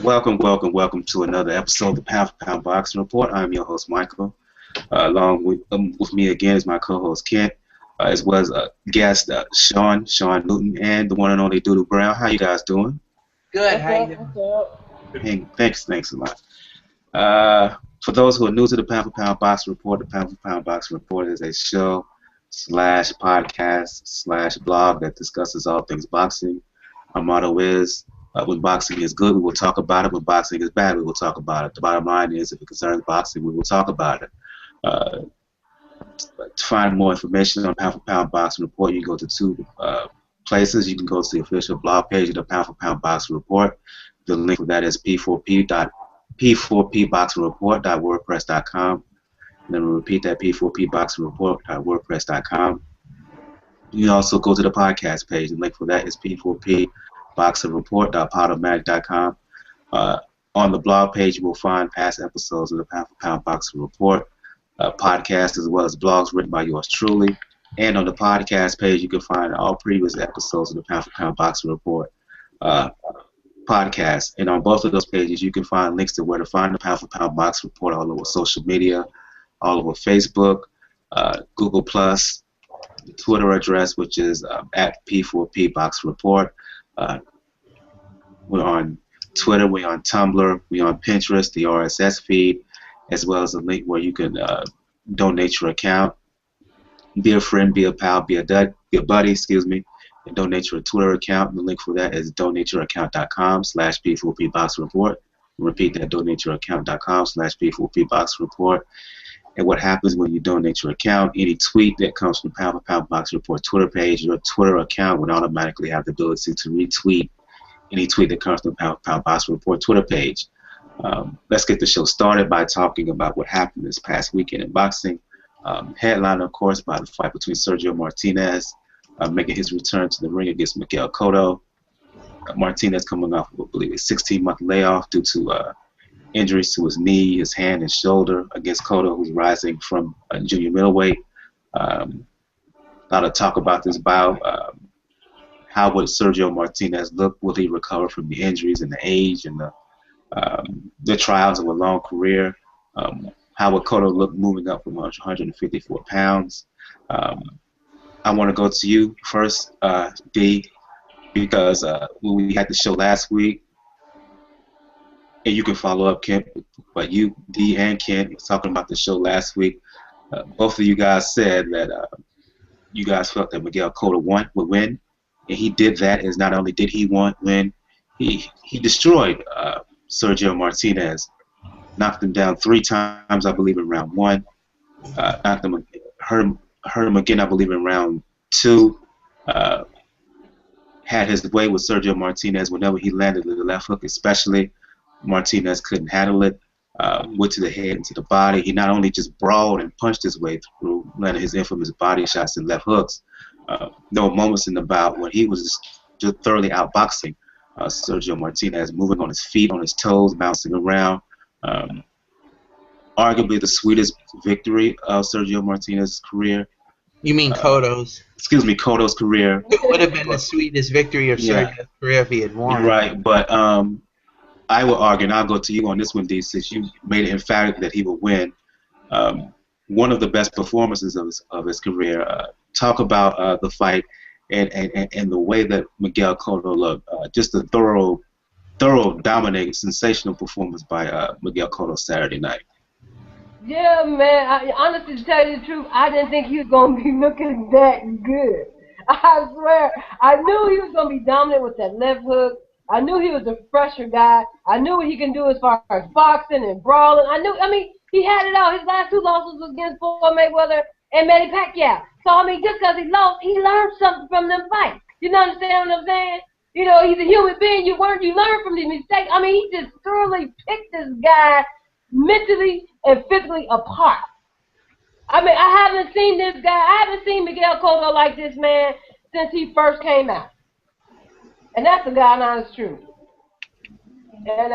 Welcome to another episode of the Pound for Pound Boxing Report. I'm your host, Michael. Along with me again is my co-host, Kent, as well as guest, Sean Newton, and the one and only Doodle Brown. How you guys doing? Good. How you doing? Hey, thanks a lot. For those who are new to the Pound for Pound Boxing Report, the Pound for Pound Boxing Report is a show slash podcast slash blog that discusses all things boxing. Our motto is, when boxing is good, we will talk about it. When boxing is bad, we will talk about it. The bottom line is, if it concerns boxing, we will talk about it. Uh, to find more information on Pound for Pound Boxing Report, you can go to two places. You can go to the official blog page of the Pound for Pound Boxing Report. The link for that is p4pboxingreport.wordpress.com. And then we'll repeat that, p4pboxingreport.wordpress.com. You can also go to the podcast page. The link for that is p4pboxingreport.podomatic.com. On the blog page, you will find past episodes of the Pound for Pound Boxing Report podcast, as well as blogs written by yours truly. And on the podcast page, you can find all previous episodes of the Pound for Pound Boxing Report podcast. And on both of those pages, you can find links to where to find the Pound for Pound Boxing Report all over social media, all over Facebook, Google+, the Twitter address, which is at P4P Boxing Report. We're on Twitter, we're on Tumblr, we're on Pinterest, the RSS feed, as well as a link where you can donate your account, be a friend, be a pal, be a buddy, and donate your Twitter account. The link for that is donateyouraccount.com/P4P Boxing Report. Repeat that, donateyouraccount.com/P4P Boxing Report. And what happens when you donate your account, any tweet that comes from Pound for Pound Boxing Report Twitter page, your Twitter account would automatically have the ability to retweet any tweet that comes from Pound for Pound Boxing Report Twitter page. Let's get the show started by talking about what happened this past weekend in boxing. Headline, of course, by the fight between Sergio Martinez making his return to the ring against Miguel Cotto. Martinez coming off, I believe, a 16-month layoff due to injuries to his knee, his hand, and shoulder against Cotto, who's rising from junior middleweight. A lot of talk about this bout. How would Sergio Martinez look? Will he recover from the injuries and the age and the trials of a long career? How would Cotto look moving up from 154 pounds? I want to go to you first, D, because when we had the show last week, and you can follow up, Kent, but you, D, and Kent was talking about the show last week. Both of you guys said that you guys felt that Miguel Cotto would win, and he did that. As not only did he win, he destroyed Sergio Martinez, knocked him down 3 times, I believe, in round 1. Knocked him, hurt him again, I believe, in round 2. Had his way with Sergio Martinez whenever he landed the left hook, especially. Martinez couldn't handle it. Went to the head and to the body. He not only just brawled and punched his way through, landing his infamous body shots and left hooks. There were moments in the bout when he was just thoroughly outboxing Sergio Martinez, moving on his feet, on his toes, bouncing around. Arguably the sweetest victory of Sergio Martinez's career. You mean Cotto's? Excuse me, Cotto's career. It would have been the sweetest victory of Sergio's career if he had won. You're right, but I will argue, and I'll go to you on this one, D, since you made it emphatic that he would win. One of the best performances of his career. Talk about the fight and the way that Miguel Cotto looked. Just a thorough, dominating, sensational performance by Miguel Cotto Saturday night. Yeah, man. Honestly, to tell you the truth, I didn't think he was going to be looking that good. I swear. I knew he was going to be dominant with that left hook. I knew he was a fresher guy. I knew what he can do as far as boxing and brawling. I mean, he had it all. His last 2 losses was against Floyd Mayweather and Manny Pacquiao. So, I mean, just because he lost, he learned something from them fights. You know understand what I'm saying? You know, he's a human being. You learn from these mistakes. I mean, he just thoroughly picked this guy mentally and physically apart. I mean, I haven't seen this guy. I haven't seen Miguel Cotto like this, man, since he first came out. And that's the God honest truth. And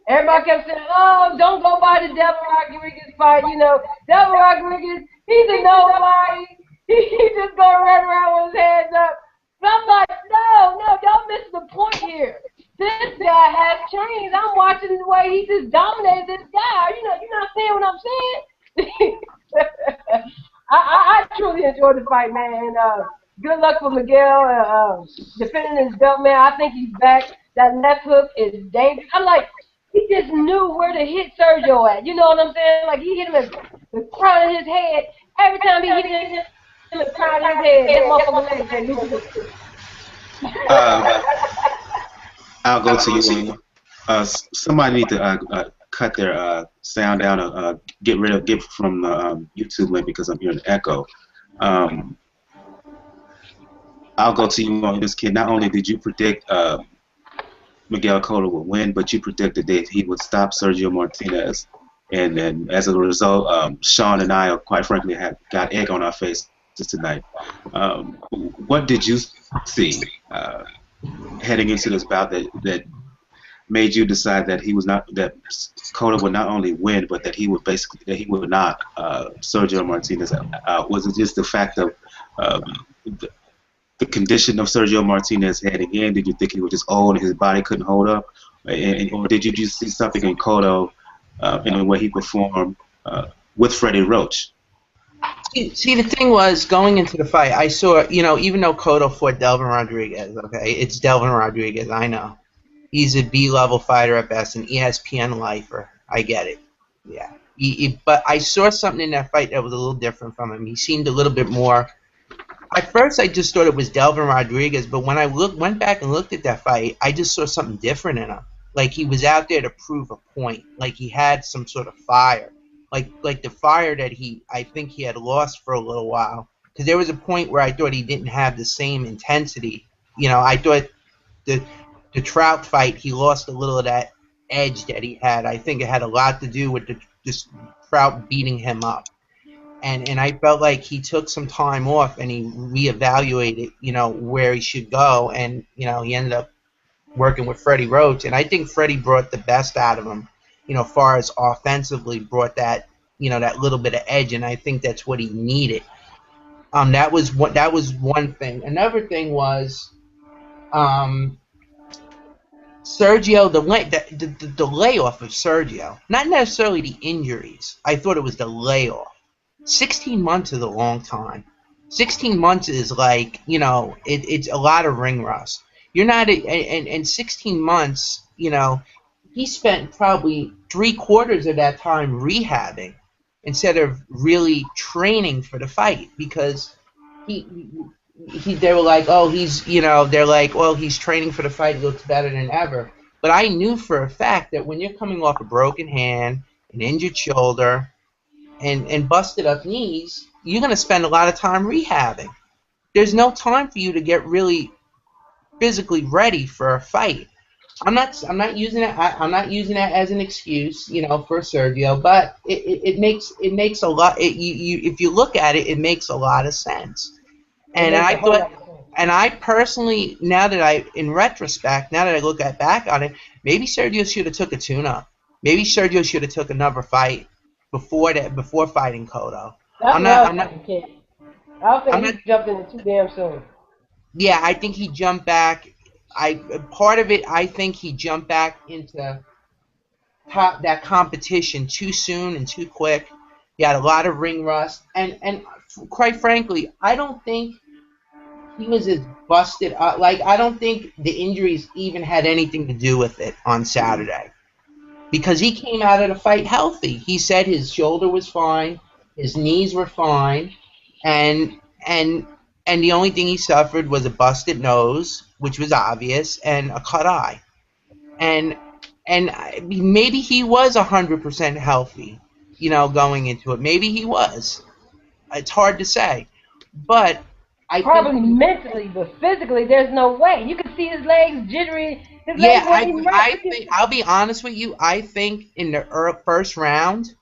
everybody kept saying, oh, don't go by the Devil Rodriguez fight. You know, Devil Rodriguez, he's a nobody. He just going to run around with his hands up. But I'm like, no, don't miss the point here. This guy guy has changed. I'm watching the way he just dominated this guy. You're not saying what I'm saying. I truly enjoyed the fight, man. And, good luck for Miguel defending his belt, man. I think he's back. That left hook is dangerous. I'm like, he just knew where to hit Sergio at. You know what I'm saying? Like, he hit him at the crown of his head. Every time he hit him at the crown of his head, that motherfucker legs that loose. I'll go to you. Somebody need to cut their sound down or get from the YouTube link because I'm hearing the echo. I'll go to you on this, kid. Not only did you predict Miguel Cotto would win, but you predicted that he would stop Sergio Martinez. And then as a result, Shawn and I, quite frankly, got egg on our faces tonight. What did you see heading into this bout that made you decide that Cotto would not only win, but that he would knock Sergio Martinez out? Was it just the fact of the condition of Sergio Martinez heading in? Did you think he was just old and his body couldn't hold up, or did you just see something in Cotto in the way he performed with Freddie Roach? See, the thing was, going into the fight, I saw, even though Cotto fought Delvin Rodriguez, okay, it's Delvin Rodriguez, I know. He's a B-level fighter at best, an ESPN lifer. I get it. Yeah. But I saw something in that fight that was a little different from him. He seemed a little bit more... At first, I just thought it was Delvin Rodriguez, but when I went back and looked at that fight, I just saw something different in him. Like, he was out there to prove a point. Like, he had some sort of fire. Like the fire that I think he had lost for a little while. Because there was a point where I thought he didn't have the same intensity. I thought the Trout fight, he lost a little of that edge that he had. I think it had a lot to do with just Trout beating him up. And I felt like he took some time off and he reevaluated, where he should go. And, he ended up working with Freddie Roach. And I think Freddie brought the best out of him, far as offensively brought that, that little bit of edge. And I think that's what he needed. That was one thing. Another thing was Sergio, the layoff of Sergio. Not necessarily the injuries. I thought it was the layoff. 16 months is a long time. 16 months is like, it's a lot of ring rust. You're not, and 16 months, he spent probably 3/4 of that time rehabbing instead of really training for the fight, because they were like, oh, they're like, well, he's training for the fight, he looks better than ever. But I knew for a fact that when you're coming off a broken hand, an injured shoulder, and busted up knees, you're going to spend a lot of time rehabbing. There's no time for you to get really physically ready for a fight. I'm not using it. I'm not using that as an excuse, for Sergio. But it makes a lot. If you look at it, it makes a lot of sense. And I thought, and I personally, in retrospect, now that I look back on it, maybe Sergio should have took a tune-up. Maybe Sergio should have took another fight before fighting Cotto. I don't think he jumped in it too damn soon. Yeah, I think he jumped back. Part of it, I think he jumped back into that competition too soon and too quick. He had a lot of ring rust, and quite frankly, I don't think he was as busted up. Like, I don't think the injuries even had anything to do with it on Saturday, because he came out of the fight healthy. He said his shoulder was fine, his knees were fine, and the only thing he suffered was a busted nose, which was obvious, and a cut eye. And maybe he was 100% healthy, going into it. Maybe he was. It's hard to say. But I probably think mentally, but physically, there's no way. You can see his legs jittery. I think, I'll be honest with you, I think in the first round,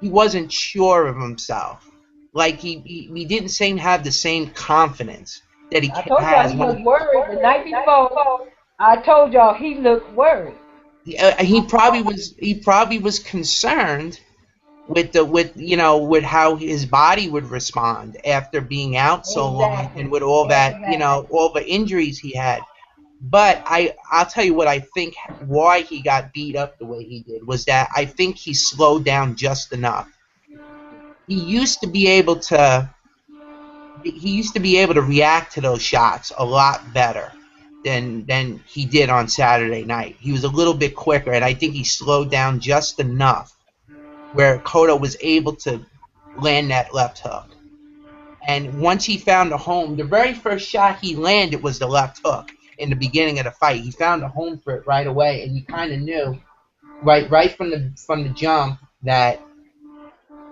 he wasn't sure of himself. Like, he didn't seem to have the same confidence that he has. I told y'all he was worried. The night before, I told y'all he looked worried. He probably was concerned with how his body would respond after being out so long, and with all that, all the injuries he had. But I'll tell you what I think why he got beat up the way he did was that I think he slowed down just enough. He used to be able to react to those shots a lot better than he did on Saturday night. He was a little bit quicker, and I think he slowed down just enough where Cotto was able to land that left hook. And once he found a home, the very first shot he landed was the left hook in the beginning of the fight. He found a home for it right away, and you kind of knew right from the jump that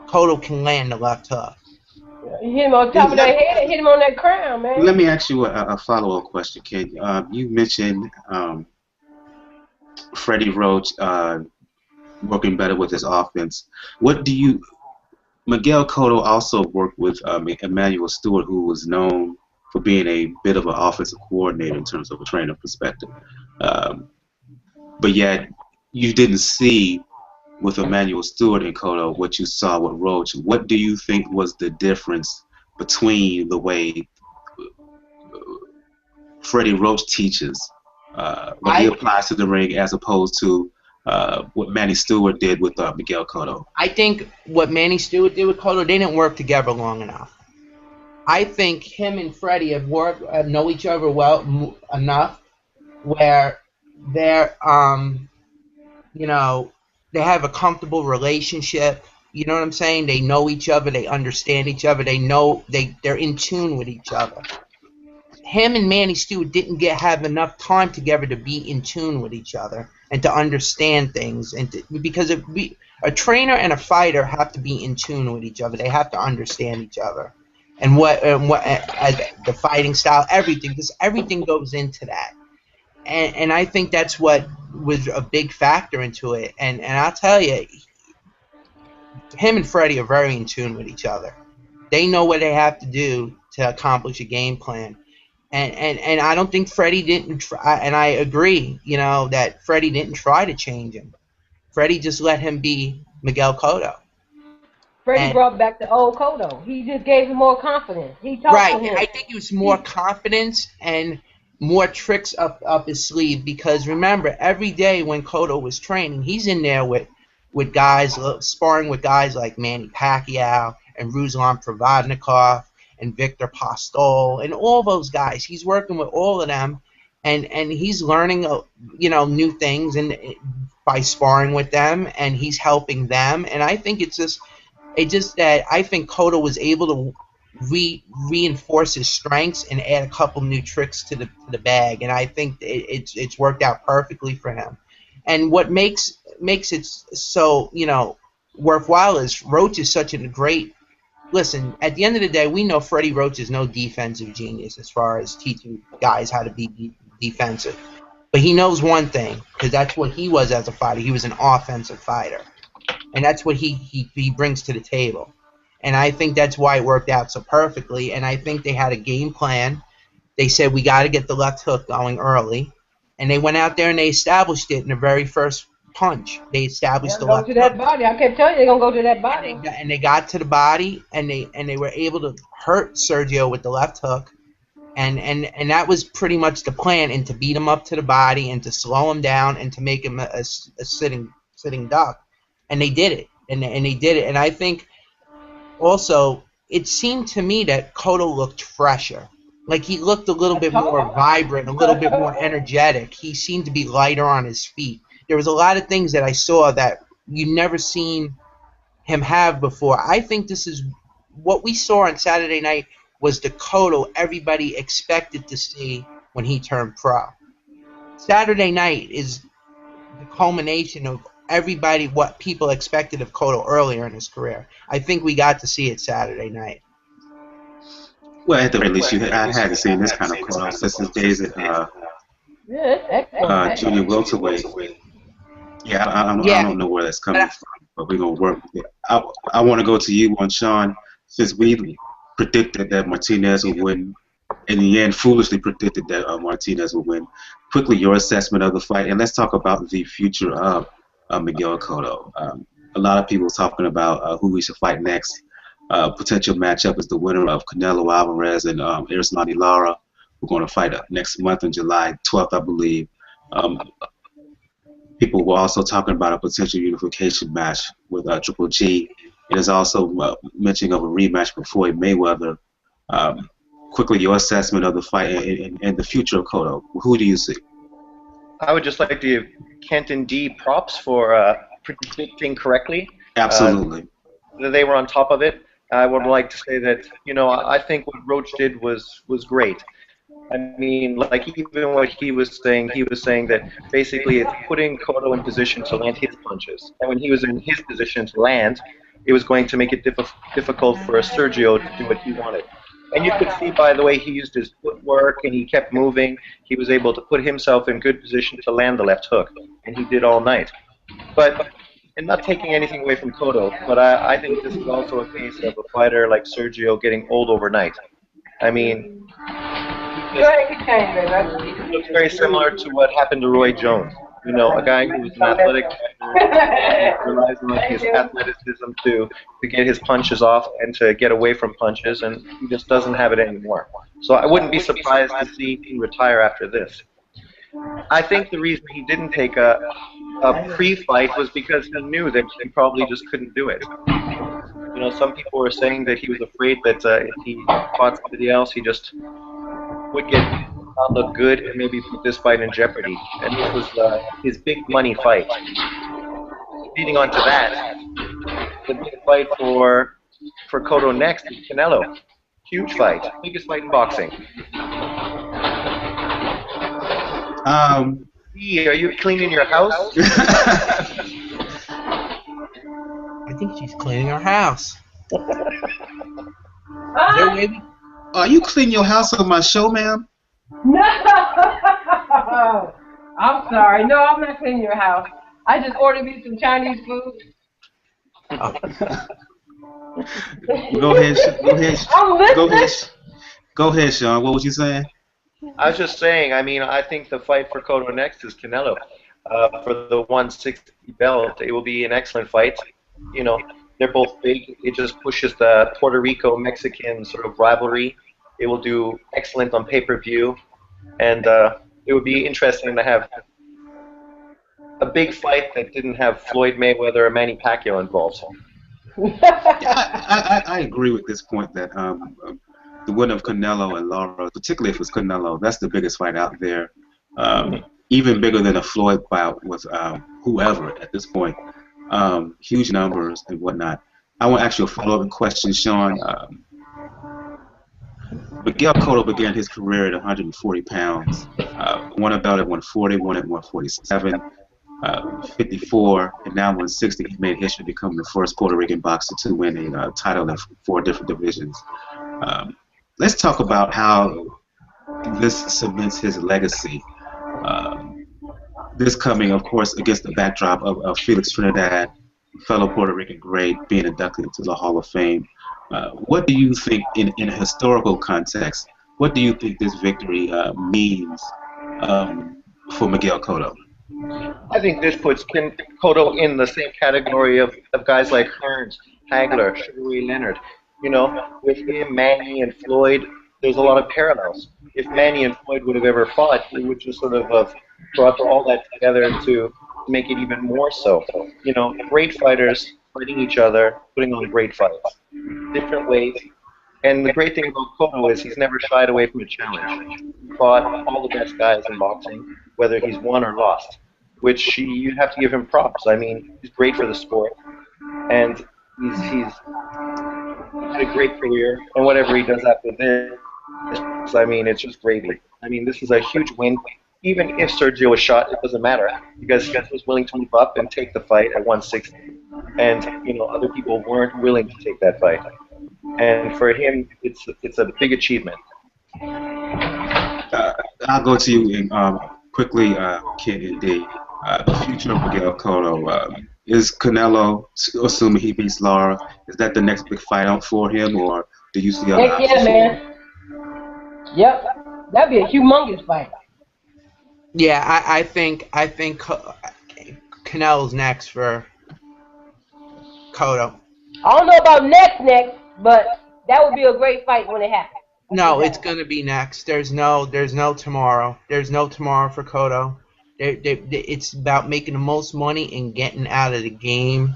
Cotto can land the left hook. You hit him on top of that head and hit him on that crown, man. Let me ask you a follow-up question, Ken. You mentioned Freddie Roach working better with his offense. Miguel Cotto also worked with Emmanuel Stewart, who was known for being a bit of an offensive coordinator in terms of a trainer perspective. But yet, you didn't see with Emmanuel Stewart and Cotto what you saw with Roach. What do you think was the difference between the way Freddie Roach teaches, what he applies to the ring, as opposed to what Manny Stewart did with Miguel Cotto? I think what Manny Stewart did with Cotto, they didn't work together long enough. I think him and Freddie have know each other well enough where they're they have a comfortable relationship. You know what I'm saying? They know each other. They understand each other. They know they're in tune with each other. Him and Manny Stewart didn't have enough time together to be in tune with each other and to understand things. Because a trainer and a fighter have to be in tune with each other. They have to understand each other and what the fighting style, everything, because everything goes into that. And I think that's what was a big factor into it. And I'll tell you, him and Freddie are very in tune with each other. They know what they have to do to accomplish a game plan. And I don't think Freddie didn't try, and I agree, that Freddie didn't try to change him. Freddie just let him be Miguel Cotto. Freddie brought back the old Cotto. He just gave him more confidence. He talked to him. I think it was more confidence and more tricks up his sleeve, because remember, every day when Cotto was training, he's in there with guys, sparring with guys like Manny Pacquiao and Ruslan Provodnikov and Victor Postol and all those guys. He's working with all of them, and he's learning new things and by sparring with them, and he's helping them. And I think it's just that I think Cotto was able to reinforce his strengths and add a couple new tricks to the bag, and I think it's worked out perfectly for him. And what makes it so worthwhile is Roach is such a great. Listen, at the end of the day, we know Freddie Roach is no defensive genius as far as teaching guys how to be defensive. But he knows one thing, because that's what he was as a fighter. He was an offensive fighter. And that's what he brings to the table. And I think that's why it worked out so perfectly. And I think they had a game plan. They said, we got to get the left hook going early. And they went out there and they established it in the very first punch. They established the left hook. Go to that body. I kept telling you they're going to go to that body. And they got to the body, and they were able to hurt Sergio with the left hook. And that was pretty much the plan, and to beat him up to the body and to slow him down and to make him a sitting duck. And they did it. And they did it. And I think also it seemed to me that Cotto looked fresher. Like he looked a little bit more vibrant, a little bit more energetic. He seemed to be lighter on his feet. There was a lot of things that I saw that you never seen him have before. I think this is what we saw on Saturday night was the Cotto everybody expected to see when he turned pro. Saturday night is the culmination of everybody, what people expected of Cotto earlier in his career. I think we got to see it Saturday night. Well, at the very least, I hadn't seen this kind of Cotto since his days at junior welterweight. Yeah, I don't know where that's coming from, but we're going to work with it. I want to go to you on Shawn, since we predicted that Martinez would win. In the end, foolishly predicted that Martinez would win. Quickly, your assessment of the fight, and let's talk about the future of Miguel Cotto. A lot of people talking about who we should fight next. Potential matchup is the winner of Canelo Alvarez and Erislandy Lara, who are going to fight next month on July 12th, I believe. People were also talking about a potential unification match with Triple G. And there's also mentioning of a rematch with Floyd Mayweather. Quickly, your assessment of the fight and the future of Cotto. Who do you see? I would just like to give Kent and D props for predicting correctly. Absolutely. They were on top of it. I would like to say that, you know, I think what Roach did was great. I mean, like, even what he was saying that basically it's putting Cotto in position to land his punches. And when he was in his position to land, it was going to make it difficult for Sergio to do what he wanted. And you could see by the way he used his footwork and he kept moving, he was able to put himself in good position to land the left hook. And he did all night. But, and not taking anything away from Cotto, but I think this is also a case of a fighter like Sergio getting old overnight. I mean, it looks very similar to what happened to Roy Jones. You know, a guy who was an athletic fighter, relies on his athleticism to get his punches off and to get away from punches, and he just doesn't have it anymore. So I wouldn't be surprised to see him retire after this. I think the reason he didn't take a pre-fight was because he knew that he probably just couldn't do it. You know, some people were saying that he was afraid that if he fought somebody else, he just would not look good and maybe put this fight in jeopardy. And this was his big money fight. Leading on to that, the big fight for Cotto next is Canelo. Huge fight, biggest fight in boxing. Are you cleaning your house? I think she's cleaning her house. Are you cleaning your house on my show, ma'am? No! I'm sorry. No, I'm not cleaning your house. I just ordered me some Chinese food. Go ahead. I'm listening. Go ahead, Shawn. What was you saying? I was just saying, I mean, I think the fight for Cotto next is Canelo. For the 160 belt, it will be an excellent fight. You know, they're both big. It just pushes the Puerto Rico-Mexican sort of rivalry. It will do excellent on pay-per-view. And it would be interesting to have a big fight that didn't have Floyd Mayweather or Manny Pacquiao involved. I agree with this point that the win of Canelo and Lara, particularly if it's Canelo, that's the biggest fight out there. Even bigger than a Floyd bout with whoever at this point. Huge numbers and whatnot. I want to ask you a follow-up question, Shawn. Miguel Cotto began his career at 140 pounds. Won a belt at 140, won at 147, 54, and now 160. He made history becoming the first Puerto Rican boxer to win a title in 4 different divisions. Let's talk about how this cements his legacy. This coming, of course, against the backdrop of Felix Trinidad, fellow Puerto Rican great, being inducted into the Hall of Fame. What do you think, in a historical context, what do you think this victory means for Miguel Cotto? I think this puts Cotto in the same category of guys like Hearns, Hagler, Sugar Ray Leonard. You know, with him, Manny, and Floyd, there's a lot of parallels. If Manny and Floyd would have ever fought, it would just sort of have brought all that together to make it even more so. You know, great fighters fighting each other, putting on great fights, different ways. And the great thing about Cotto is he's never shied away from a challenge. He fought all the best guys in boxing, whether he's won or lost, which you have to give him props. I mean, he's great for the sport, and he's had a great career, and whatever he does after this, I mean, it's just gravy. I mean, this is a huge win. Even if Sergio was shot, it doesn't matter, because he was willing to move up and take the fight at 160. And, you know, other people weren't willing to take that fight. And for him, it's a big achievement. I'll go to you quickly, Kid and D. The future of Miguel Cotto. Is Canelo, assuming he beats Lara, is that the next big fight out for him, or do you see other options? Yeah, man. Yep, that'd be a humongous fight. Yeah, I think Canelo's next for Cotto. I don't know about next, but that would be a great fight when it happens. No, it's gonna be next. There's no tomorrow. There's no tomorrow for Cotto. It's about making the most money and getting out of the game,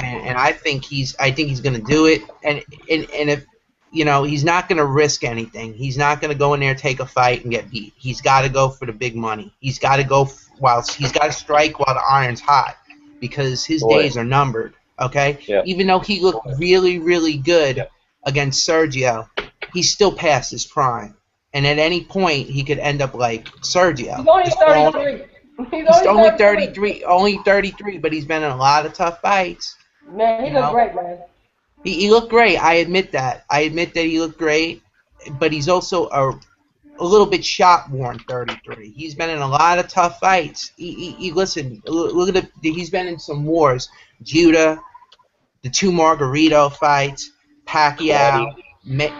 and I think he's gonna do it. And if he's not gonna risk anything. He's not gonna go in there, take a fight, and get beat. He's got to go for the big money. He's got to go he's got to strike while the iron's hot, because his days are numbered. Okay, even though he looked really, really good against Sergio, he's still past his prime, and at any point he could end up like Sergio. He's only 33. He's only 33, but he's been in a lot of tough fights. Man, he looked great, man. He looked great. I admit that. He looked great, but he's also a little bit shot-worn 33. He's been in a lot of tough fights. Listen, look at he's been in some wars. Judah, the 2 Margarito fights, Pacquiao,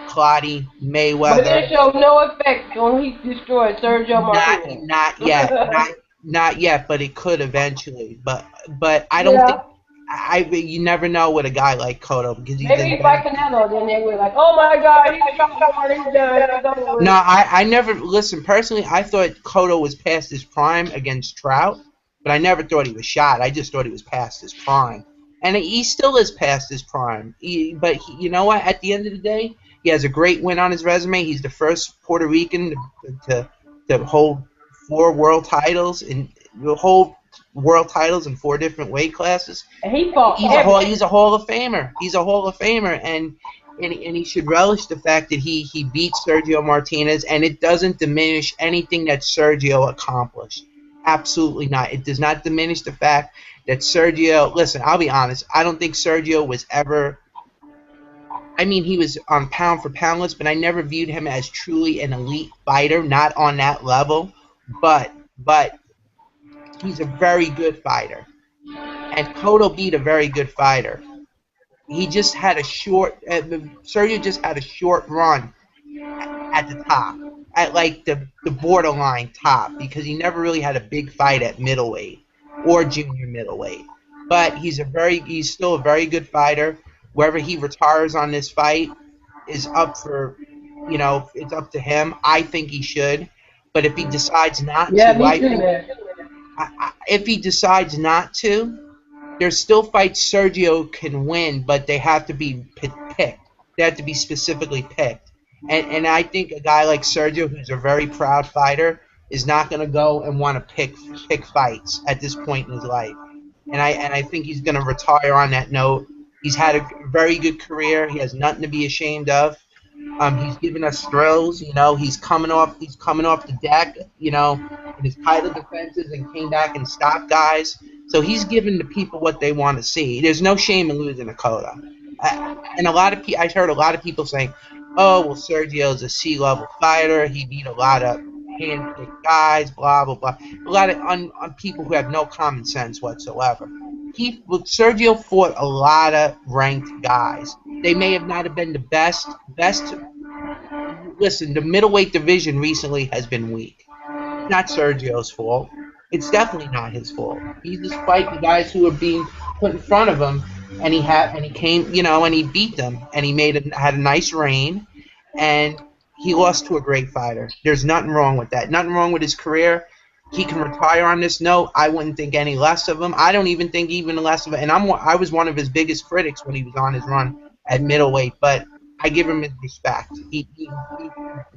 Clottey, Mayweather. But it showed no effect when he destroyed Sergio Martinez. Not yet. Not yet, but it could eventually. But I don't think you never know with a guy like Cotto, because maybe if I Canelo, then they were like, oh my God, he's done. No, I never listen. Personally, I thought Cotto was past his prime against Trout, but I never thought he was shot. I just thought he was past his prime. And he still is past his prime. But you know what? At the end of the day, he has a great win on his resume. He's the first Puerto Rican to hold 4 world titles in 4 different weight classes. And he fought. He's a Hall of Famer. He's a Hall of Famer, and he should relish the fact that he beat Sergio Martinez, and it doesn't diminish anything that Sergio accomplished. Absolutely not. It does not diminish the fact that Sergio, listen, I'll be honest, I don't think Sergio was ever, I mean, he was on pound-for-pound list, but I never viewed him as truly an elite fighter, not on that level, but he's a very good fighter. And Cotto beat a very good fighter. He just had Sergio just had a short run at the top, at like the borderline top, because he never really had a big fight at middleweight or junior middleweight. But he's still a very good fighter. Wherever he retires on this fight is up for, it's up to him. I think he should. But if he decides not to, if he decides not to, there's still fights Sergio can win, but they have to be picked. They have to be specifically picked. And I think a guy like Sergio, who's a very proud fighter, is not going to go and want to pick fights at this point in his life. And I think he's going to retire on that note. He's had a very good career. He has nothing to be ashamed of. He's given us thrills. He's coming off the deck. In his title defenses, and came back and stopped guys. So he's giving the people what they want to see. There's no shame in losing to Cotto. And I heard a lot of people saying, "Oh, well, Sergio's a C-level fighter. He beat a lot of hand-picked guys, blah blah blah." A lot of on people who have no common sense whatsoever. Sergio fought a lot of ranked guys. They may have not have been the best. Listen, the middleweight division recently has been weak. It's not Sergio's fault. It's definitely not his fault. He's just fighting guys who are being put in front of him, and he came, and he beat them, and he had a nice reign, and he lost to a great fighter. There's nothing wrong with that. Nothing wrong with his career. He can retire on this note. I wouldn't think any less of him. I don't even think even less of him. And I was one of his biggest critics when he was on his run at middleweight, but I give him his respect. He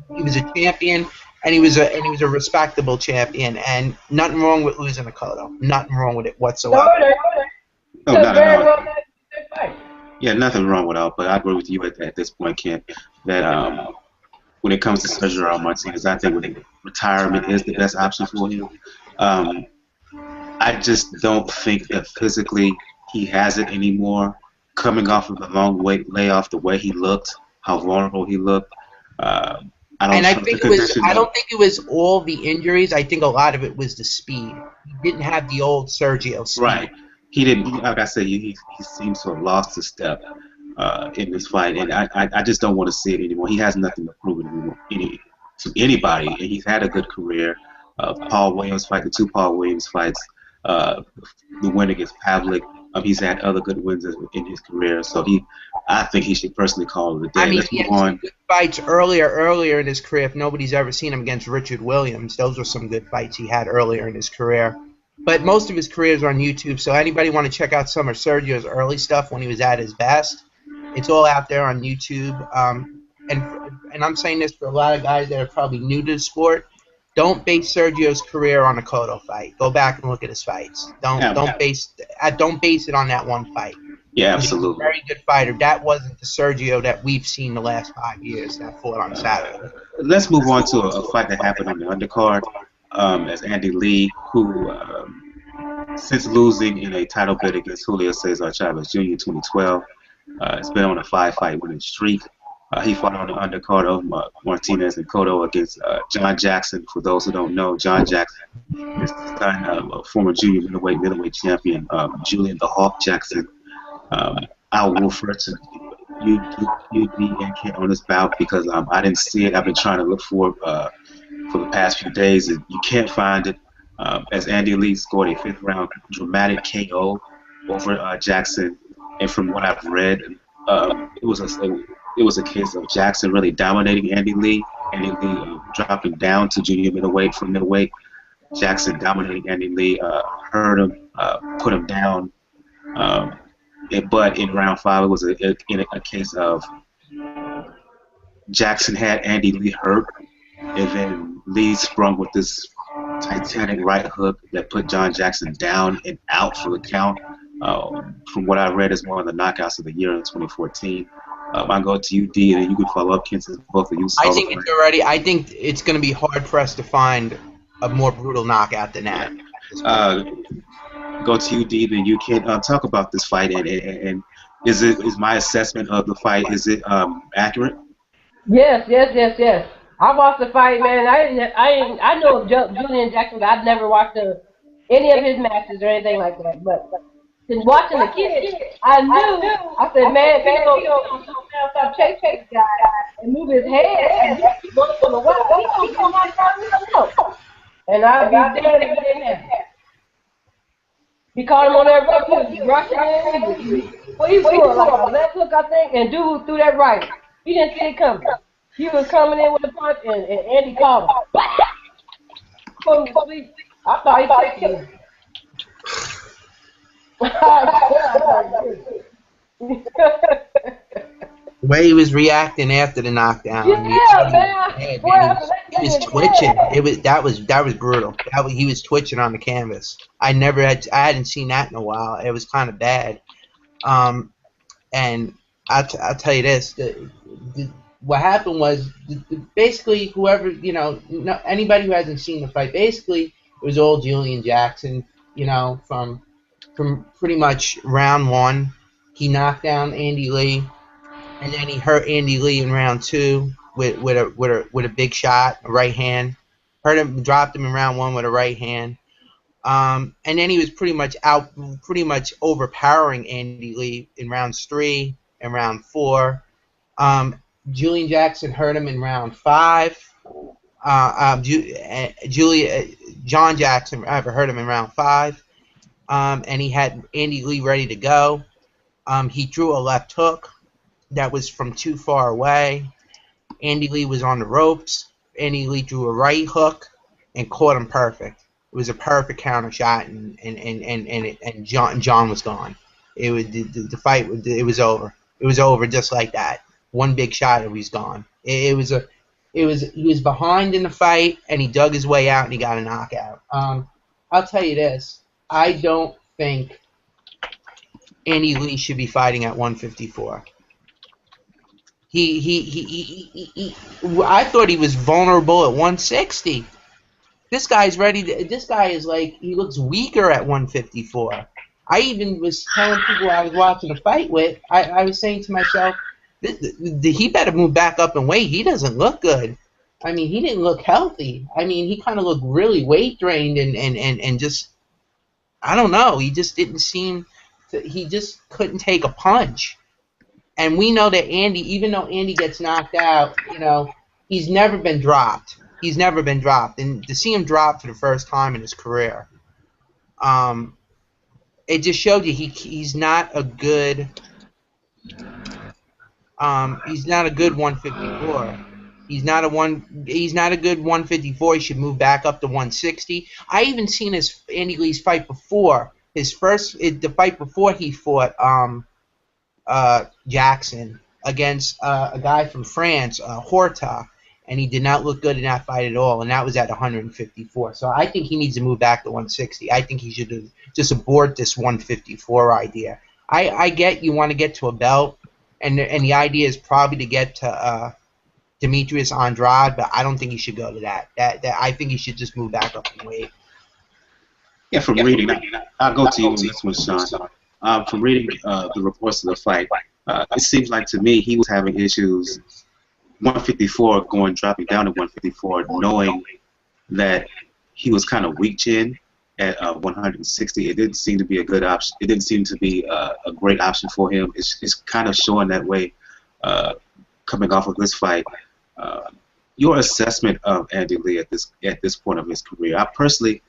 was a champion, and he was a respectable champion, and nothing wrong with losing to Cotto. Nothing wrong with it whatsoever. No, not at all. Yeah, nothing wrong with it. But I agree with you at this point, Ken, that when it comes to Sergio Martinez, I think retirement is the best option for him. I just don't think that physically he has it anymore. Coming off of a long layoff, the way he looked, how vulnerable he looked. I don't think it was all the injuries. I think a lot of it was the speed. He didn't have the old Sergio speed. Right. He didn't. Like I said, he seems to have lost a step in this fight, and I just don't want to see it anymore. He has nothing to prove anymore to anybody, and he's had a good career. Paul Williams fight, the 2 Paul Williams fights, the win against Pavlik. He's had other good wins in his career, so I think he should personally call it a day. I mean, Let's he move had some on. good fights earlier in his career. If nobody's ever seen him against Richard Williams, those were some good fights he had earlier in his career. But most of his careers are on YouTube, so anybody want to check out some of Sergio's early stuff when he was at his best, it's all out there on YouTube. And I'm saying this for a lot of guys that are probably new to the sport. Don't base Sergio's career on a Cotto fight. Go back and look at his fights. Don't base it on that one fight. Yeah, He's a absolutely. very good fighter. That wasn't the Sergio that we've seen the last 5 years that fought on Saturday. Let's move on to a fight that happened on the undercard. As Andy Lee, who since losing in a title bid against Julio Cesar Chavez Jr. in 2012, has been on a 5-fight winning streak. He fought on the undercard of Martinez and Cotto against John Jackson. For those who don't know, John Jackson is the son of a former junior middleweight champion, Julian the Hawk Jackson. I will refer to UDNK on this bout because I didn't see it. I've been trying to look for the past few days, and you can't find it. As Andy Lee scored a 5th-round dramatic KO over Jackson, and from what I've read, it was a case of Jackson really dominating Andy Lee. Andy Lee dropping down to junior middleweight from middleweight. Jackson dominating Andy Lee, hurt him, put him down. But in round 5, it was a case of Jackson had Andy Lee hurt, and then Lee sprung with this titanic right hook that put John Jackson down and out for the count. From what I read, is one of the knockouts of the year in 2014. I go to you, D, and then you can follow up, Ken, since both of you saw I think it's going to be hard for us to find a more brutal knockout than that. Go to you, D, then you can talk about this fight, and is my assessment of the fight, is it accurate? Yes. I watched the fight, man. I know Julian Jackson, but I've never watched any of his matches or anything like that. But since watching the kid, I said, man, if don't stop chasing this guy and move his head and keep going from the way, he's going to knock out. And I'll be dead if he didn't have it. He caught him on that rope. He was rushing in. He was doing like a left hook, I think, and dude threw that right. He didn't see it coming. He was coming in with a punch, and Andy caught him. I thought he killed him. The way he was reacting after the knockdown, man. He was twitching. That was brutal. He was twitching on the canvas. I hadn't seen that in a while. It was kind of bad. And I'll tell you this: what happened was basically whoever anybody who hasn't seen the fight, basically it was all Julian Jackson. From pretty much round 1, he knocked down Andy Lee. And then he hurt Andy Lee in round 2 with a big shot, a right hand. Dropped him in round 1 with a right hand. And then he was pretty much overpowering Andy Lee in rounds 3 and round 4. Julian Jackson hurt him in round 5. John Jackson hurt him in round 5. And he had Andy Lee ready to go. He threw a left hook that was from too far away. Andy Lee was on the ropes. Andy Lee drew a right hook and caught him perfect. It was a perfect counter shot, and John was gone. The fight. It was over. It was over just like that. One big shot and he's gone. He was behind in the fight, and he dug his way out and he got a knockout. I'll tell you this: I don't think Andy Lee should be fighting at 154. I thought he was vulnerable at 160. This guy's ready. This guy is like, he looks weaker at 154. I even was telling people I was watching the fight with, I was saying to myself, he better move back up in weight. He doesn't look good. I mean, he didn't look healthy. I mean, he kind of looked really weight drained and just, I don't know. He just didn't seem to, he just couldn't take a punch. And we know that Andy, even though Andy gets knocked out, he's never been dropped. He's never been dropped. And to see him drop for the first time in his career, it just showed you he's not a good he's not a good 154. He's not a good 154. He should move back up to 160. I even seen Andy Lee's fight before. The fight before he fought Jackson against a guy from France, Horta, and he did not look good in that fight at all, and that was at 154. So I think he needs to move back to 160. I think he should just abort this 154 idea. I get you want to get to a belt, and the idea is probably to get to Demetrius Andrade, but I don't think he should go to that. I think he should just move back up in weight. Yeah, from reading, I'll go to you on this one, Shawn. From reading the reports of the fight, it seems like to me he was having issues 154 dropping down to 154, knowing that he was kind of weak chin at 160. It didn't seem to be a good option. It didn't seem to be a great option for him. It's kind of showing that way coming off of this fight. Your assessment of Andy Lee at this point of his career. I personally,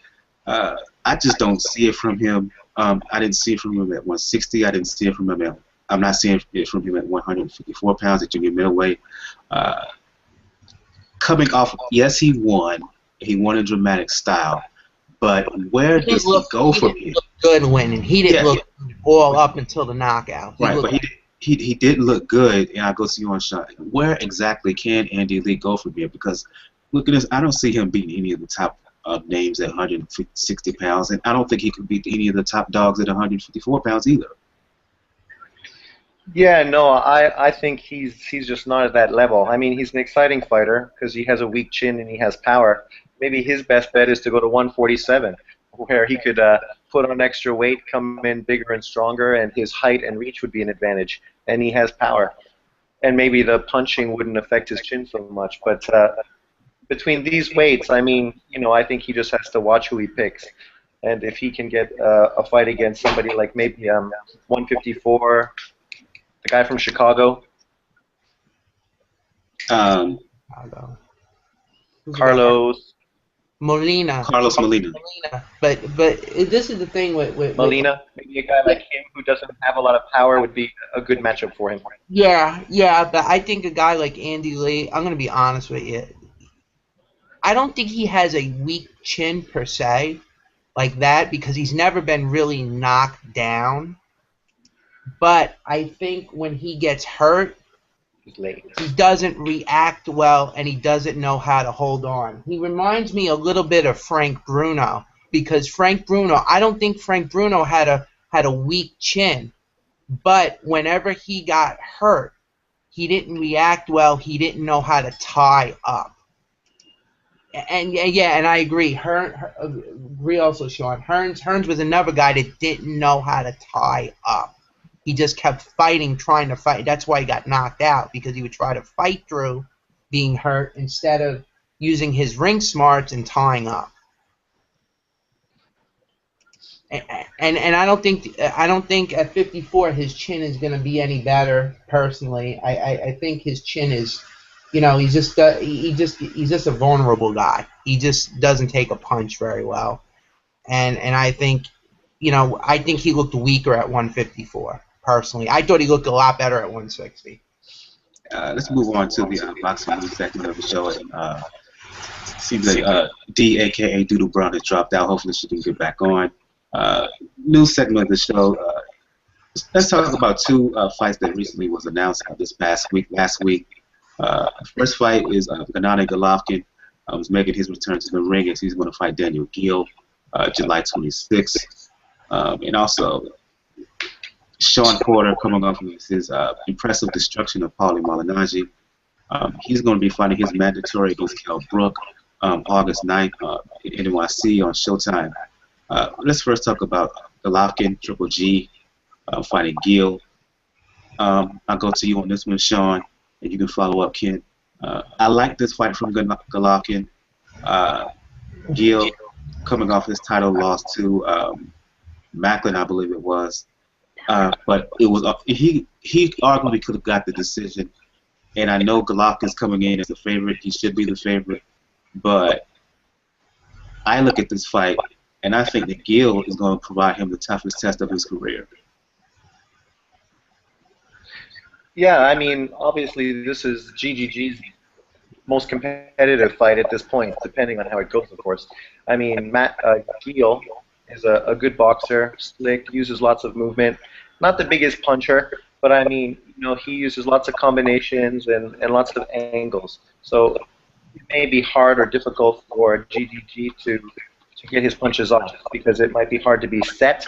I just don't see it from him. I didn't see it from him at 160. I didn't see it from him at. I'm not seeing it from him at 154 pounds at junior middleweight. Coming off, yes, he won. He won in dramatic style. But where does he go from here? He look good winning. He didn't look all up until the knockout. But he didn't look good. And I go to you on Shawn. Where exactly can Andy Lee go from here? Because look at this. I don't see him beating any of the top names at 160 pounds, and I don't think he could beat any of the top dogs at 154 pounds either. Yeah, no, I think he's just not at that level. I mean, he's an exciting fighter because he has a weak chin and he has power. Maybe his best bet is to go to 147, where he could put on extra weight, come in bigger and stronger, and his height and reach would be an advantage. And he has power. And maybe the punching wouldn't affect his chin so much. But between these weights, I mean, I think he just has to watch who he picks. And if he can get a fight against somebody like maybe 154, the guy from Chicago. Carlos Molina. Carlos Molina. But this is the thing with Molina. Maybe a guy like him who doesn't have a lot of power would be a good matchup for him. Yeah, but I think a guy like Andy Lee, I'm going to be honest with you, I don't think he has a weak chin per se like that because he's never been really knocked down. But I think when he gets hurt, he doesn't react well and he doesn't know how to hold on. He reminds me a little bit of Frank Bruno because I don't think Frank Bruno had a weak chin, but whenever he got hurt, he didn't react well. He didn't know how to tie up. And I agree. Agree also, Shawn. Hearns was another guy that didn't know how to tie up. He just kept trying to fight. That's why he got knocked out, because he would try to fight through being hurt instead of using his ring smarts and tying up. And I don't think at 54 his chin is going to be any better. Personally, I think his chin is, he's just a vulnerable guy. He just doesn't take a punch very well, and I think he looked weaker at 154. Personally, I thought he looked a lot better at 160. Let's move on to the boxing news section of the show. Seems like D, a.k.a. Doodle Brown, has dropped out. Hopefully she can get back on. News segment of the show. Let's talk about two fights that recently was announced last week. First fight is Gennady Golovkin. Was making his return to the ring as he's going to fight Daniel Geale July 26th. And also Shawn Porter coming off of his impressive destruction of Paulie Malignaggi. He's going to be fighting his mandatory against Kell Brook August 9th in NYC on Showtime. Let's first talk about Golovkin, Triple G, fighting Geale. I'll go to you on this one, Shawn, and you can follow up, Ken. I like this fight from Golovkin. Geale coming off his title loss to Macklin, I believe it was. But it was he arguably could have got the decision, and I know Golovkin's coming in as the favorite. He should be the favorite, but I look at this fight And I think that Geale is going to provide him the toughest test of his career. Yeah, I mean, obviously this is GGG's most competitive fight at this point, depending on how it goes, of course. I mean, Geale is a good boxer, slick, uses lots of movement. Not the biggest puncher, but I mean, he uses lots of combinations and lots of angles. So it may be hard or difficult for GGG to get his punches off, because it might be hard to be set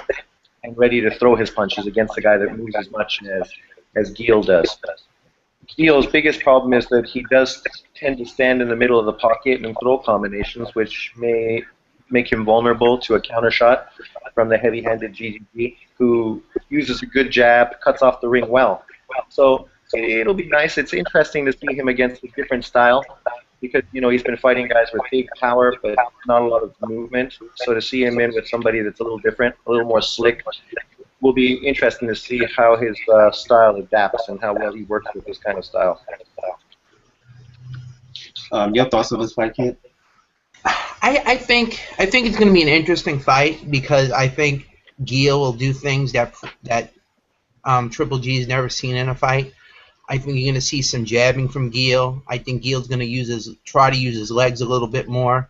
and ready to throw his punches against a guy that moves as much as Geale does. Geale's biggest problem is that he does tend to stand in the middle of the pocket and throw combinations, which may make him vulnerable to a counter shot from the heavy-handed GGG, who uses a good jab, cuts off the ring well. So it'll be nice. It's interesting to see him against a different style, because he's been fighting guys with big power but not a lot of movement. So to see him in with somebody that's a little different, a little more slick, will be interesting to see how his style adapts and how well he works with this kind of style. Your thoughts on this fight, Kent? I think it's going to be an interesting fight, because I think Geale will do things that Triple G has never seen in a fight. I think you're going to see some jabbing from Geale. I think Geale's going to try to use his legs a little bit more.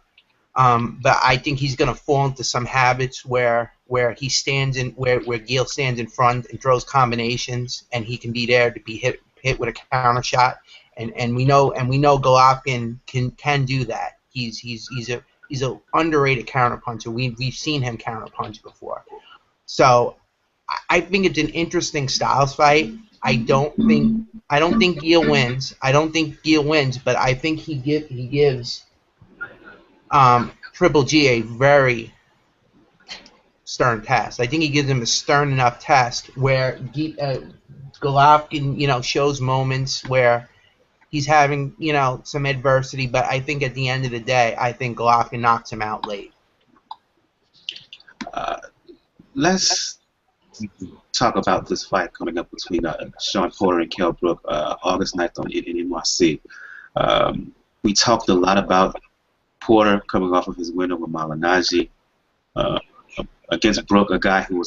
But I think he's going to fall into some habits where he stands in where Geale stands in front and throws combinations, and he can be there to be hit with a counter shot. And we know Golovkin can do that. He's a underrated counter puncher. We've seen him counter punch before. So I think it's an interesting styles fight. I don't think Geale wins. But I think he gives Triple G a very stern test. I think he gives him a stern enough test where Golovkin, shows moments where he's having, some adversity. But I think at the end of the day, I think Golovkin knocks him out late. Let's talk about this fight coming up between Shawn Porter and Kell Brook, August 9th in NYC. We talked a lot about Porter coming off of his win over Malignaggi against Brook, a guy who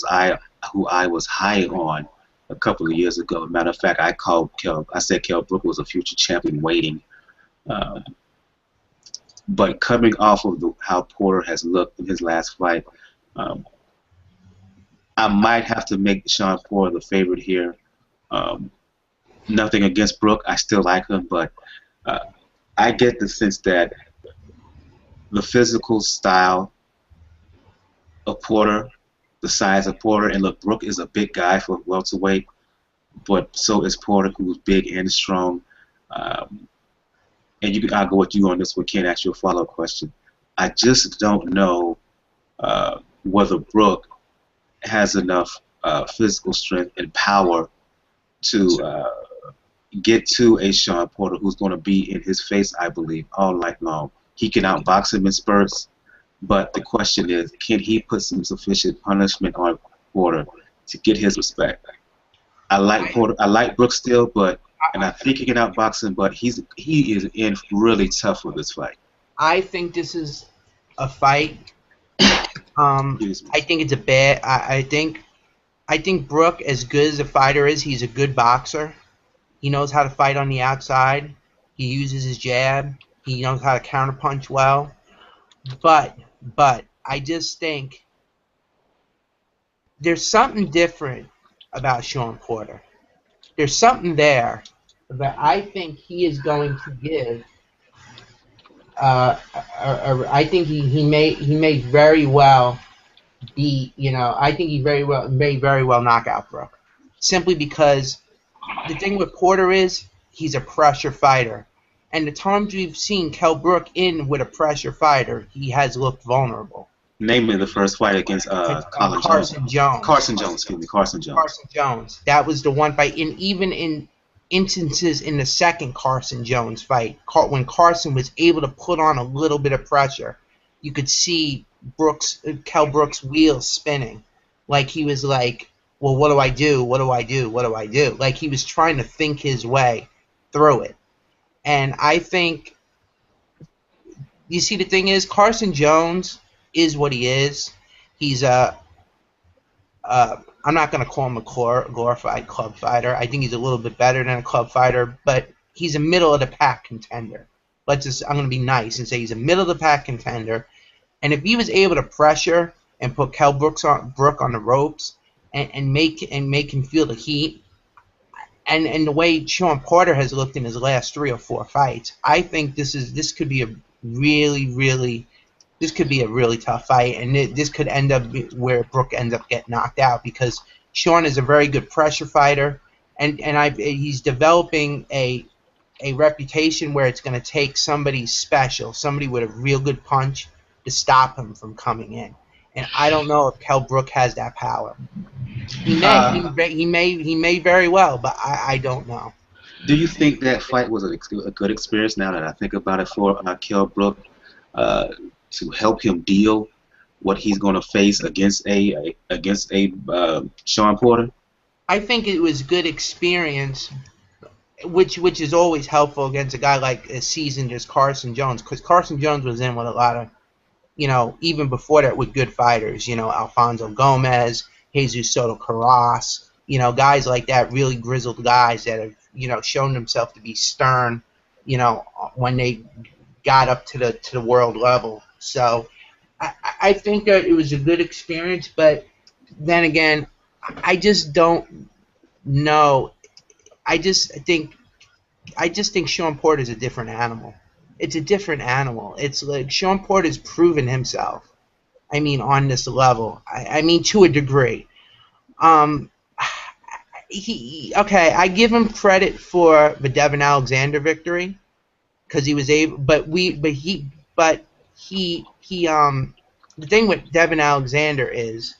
I was high on a couple of years ago. Matter of fact, I said Kell Brook was a future champion waiting. But coming off of how Porter has looked in his last fight, I might have to make Shawn Porter the favorite here. Nothing against Brook, I still like him, but I get the sense that the physical style of Porter, the size of Porter, and look, Brook is a big guy for welterweight, but so is Porter, who's big and strong. And I'll go with you on this one, Ken, ask you a follow-up question. I just don't know whether Brook has enough physical strength and power to get to a Shawn Porter who's going to be in his face, I believe, all night long. He can outbox him in spurts, but the question is, can he put some sufficient punishment on Porter to get his respect? I like Porter. I like Brook still, and I think he can outbox him, but he is in really tough for this fight. I think this is a fight. I think it's a bad. I think Brook, as good as a fighter is, he's a good boxer. He knows how to fight on the outside. He uses his jab. He knows how to counterpunch well. But I just think there's something different about Shawn Porter. There's something there that I think he is going to give. I think he may very well be, I think he may very well knock out Brook, simply because the thing with Porter is he's a pressure fighter, and the times we've seen Kell Brook in with a pressure fighter, he has looked vulnerable. Namely, the first fight against Carson Jones. Carson Jones. That was the one fight, and even in instances in the second Carson Jones fight, when Carson was able to put on a little bit of pressure, you could see Kell Brook's wheels spinning, like he was like, well, what do I do? What do I do? What do I do? Like he was trying to think his way through it. And I think, you see, the thing is, Carson Jones is what he is, He's I'm not going to call him a glorified club fighter. I think he's a little bit better than a club fighter, but he's a middle of the pack contender. I'm going to be nice and say he's a middle of the pack contender. And if he was able to pressure and put Kell Brook on the ropes and make him feel the heat, and the way Shawn Porter has looked in his last 3 or 4 fights, I think this could be a really tough fight, and this could end up where Brook ends up getting knocked out, because Shawn is a very good pressure fighter, and he's developing a reputation where it's going to take somebody special, somebody with a real good punch, to stop him from coming in. And I don't know if Kell Brook has that power. He may very well, but I don't know. Do you think that fight was a good experience, now that I think about it, for Kell Brook, to help him deal what he's going to face against a Shawn Porter? I think it was good experience, which is always helpful against a guy like as seasoned as Carson Jones, because Carson Jones was in with a lot of, even before that, with good fighters, Alfonso Gomez, Jesus Soto Carras, guys like that, really grizzled guys that have, shown themselves to be stern, when they got up to the world level. So I think that it was a good experience, but then again, I just don't know. I just think Shawn Porter is a different animal. It's a different animal. It's like Shawn Porter's proven himself. I mean, on this level. I mean, to a degree. I give him credit for the Devin Alexander victory, because he was able. The thing with Devin Alexander is,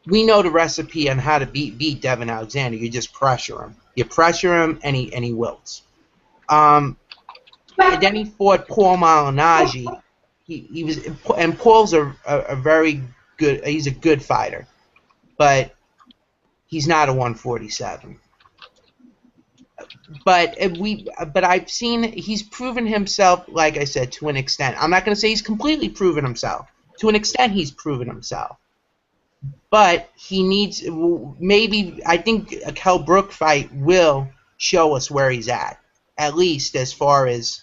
we know the recipe on how to beat Devin Alexander. You just pressure him. You pressure him, and he wilts. And then he fought Paul Malignaggi. And Paul's a very good. He's a good fighter, but he's not a 147. But I've seen he's proven himself, like I said, to an extent. I'm not going to say he's completely proven himself. To an extent, he's proven himself. But he needs, maybe, I think a Kell Brook fight will show us where he's at least as far as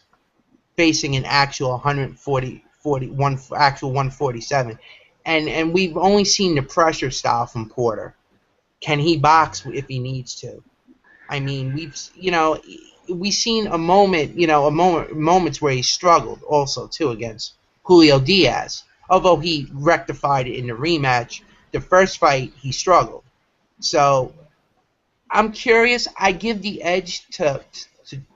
facing an actual 147. And we've only seen the pressure style from Porter. Can he box if he needs to? I mean, we've seen moments where he struggled also too against Julio Diaz. Although he rectified it in the rematch, the first fight he struggled. So I'm curious. I give the edge to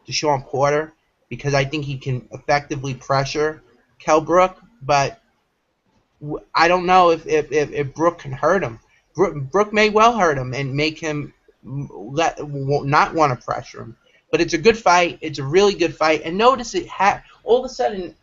Shawn Porter, because I think he can effectively pressure Kell Brook, but I don't know if Brook can hurt him. Brook may well hurt him and make him not want to pressure him. But it's a good fight. It's a really good fight. And notice all of a sudden,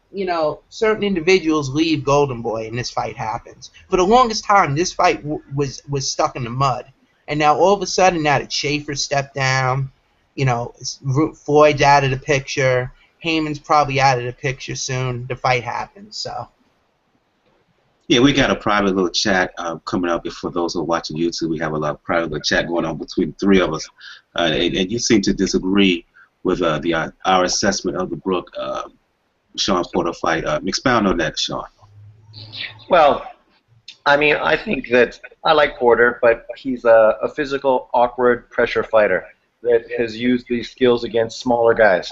certain individuals leave Golden Boy and this fight happens. For the longest time, this fight was stuck in the mud. And now all of a sudden, now that Schaefer stepped down, Floyd's out of the picture, Heyman's probably out of the picture soon, the fight happens. So. Yeah, we got a private little chat coming up. For those who are watching YouTube, we have a private little chat going on between the three of us. And you seem to disagree with our assessment of the Brook Shawn Porter fight. Expound on that, Shawn. Well, I mean, I think that I like Porter, but he's a physical, awkward pressure fighter that has used these skills against smaller guys.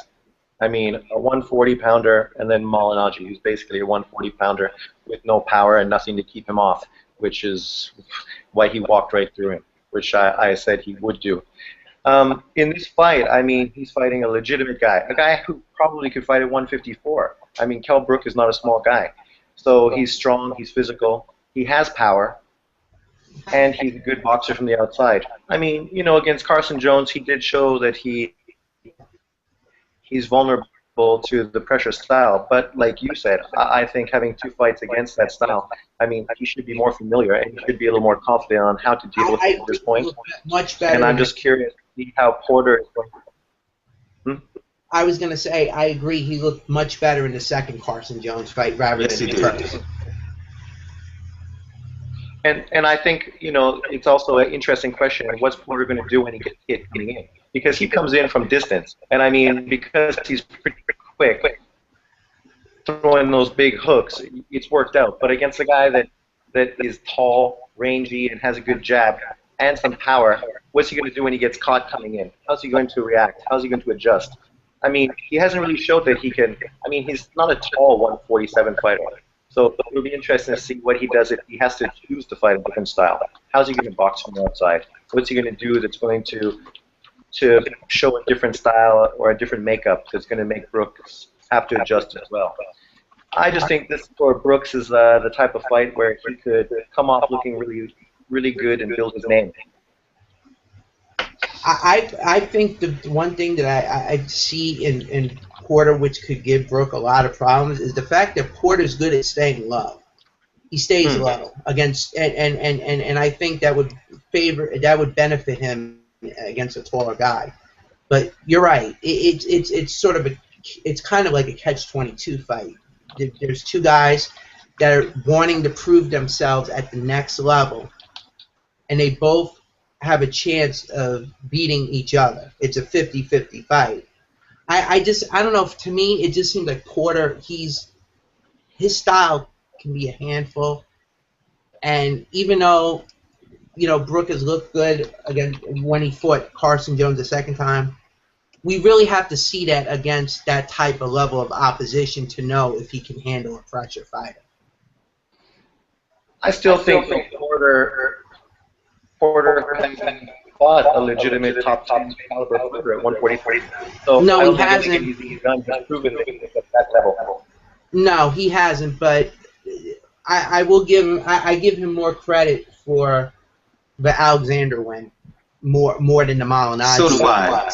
I mean, a 140-pounder, and then Malignaggi, who's basically a 140-pounder with no power and nothing to keep him off, which is why he walked right through him, which I said he would do. In this fight, I mean, he's fighting a legitimate guy, a guy who probably could fight at 154. I mean, Kell Brook is not a small guy. So he's strong, he's physical, he has power, and he's a good boxer from the outside. I mean, against Carson Jones, he did show that he's vulnerable to the pressure style. But like you said, I think having 2 fights against that style, I mean, he should be more familiar and he should be a little more confident on how to deal with it at this point. Much better. And I'm just curious to see how Porter is going. I was going to say, I agree, he looked much better in the second Carson Jones fight rather than the first. And I think, it's also an interesting question. What's Porter going to do when he gets hit coming in? Because he comes in from distance, and I mean, because he's pretty quick, throwing those big hooks, it's worked out. But against a guy that is tall, rangy, and has a good jab and some power, what's he going to do when he gets caught coming in? How's he going to react? How's he going to adjust? I mean, he hasn't really showed that he can. I mean, he's not a tall 147 fighter. So it'll be interesting to see what he does if he has to choose to fight a different style. How's he going to box from the outside? What's he going to do that's going to show a different style or a different makeup that's going to make Brooks have to adjust as well? I just think this for Brooks is the type of fight where he could come off looking really, really good and build his name. I think the one thing that I see in Porter, which could give Brook a lot of problems, is the fact that Porter's good at staying low. He stays low against, and I think that would benefit him against a taller guy. But you're right. It's kind of like a catch-22 fight. There's two guys that are wanting to prove themselves at the next level, and they both have a chance of beating each other. It's a 50-50 fight. I don't know. To me, it just seems like Porter, his style can be a handful, and even though Brook has looked good again when he fought Carson Jones the second time, we really have to see that against that type of level of opposition to know if he can handle a pressure fighter. I still think Porter hasn't fought a legitimate top caliber fighter at 143. So no, he hasn't. He's done just proven at that level. No, he hasn't. But I will give him. I give him more credit for the Alexander win, more than the Malignaggi. So do I.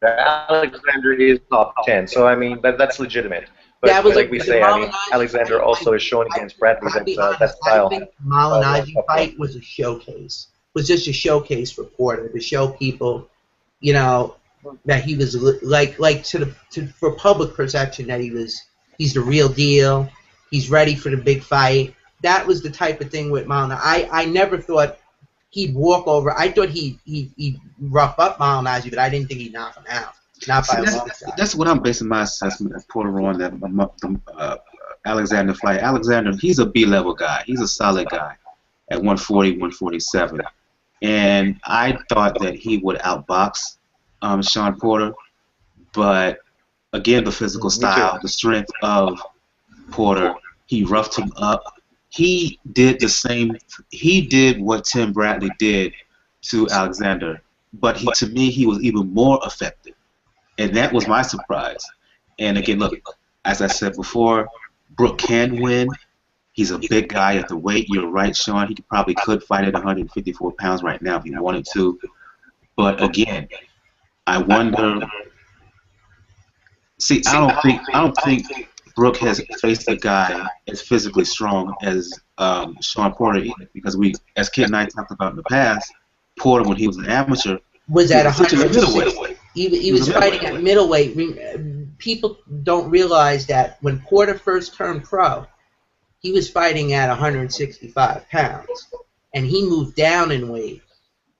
That's Alexander is top 10. So I mean that's legitimate. But that was like we say, I mean, Alexander also is shown against Bradley that style. I think the Malignaggi fight was a showcase. Was just a showcase for Porter to show people, that he was for public perception that he's the real deal. He's ready for the big fight. That was the type of thing with Malignaggi. I never thought he'd walk over. I thought he'd rough up Malignaggi, but I didn't think he'd knock him out. That's what I'm basing my assessment of Porter on, that Alexander fight. Alexander, he's a B-level guy. He's a solid guy at 140, 147. And I thought that he would outbox Shawn Porter. But, again, the physical style, the strength of Porter, he roughed him up. He did the same. He did what Tim Bradley did to Alexander. But to me, he was even more effective. And that was my surprise. And again, look, as I said before, Brook can win. He's a big guy at the weight. You're right, Shawn. He probably could fight at 154 pounds right now if he wanted to. But again, I wonder. See, I don't think Brook has faced a guy as physically strong as Shawn Porter either. Because as Kid and I talked about in the past, Porter, when he was an amateur, was at 100. He was fighting at middleweight. People don't realize that when Porter first turned pro, he was fighting at 165 pounds, and he moved down in weight.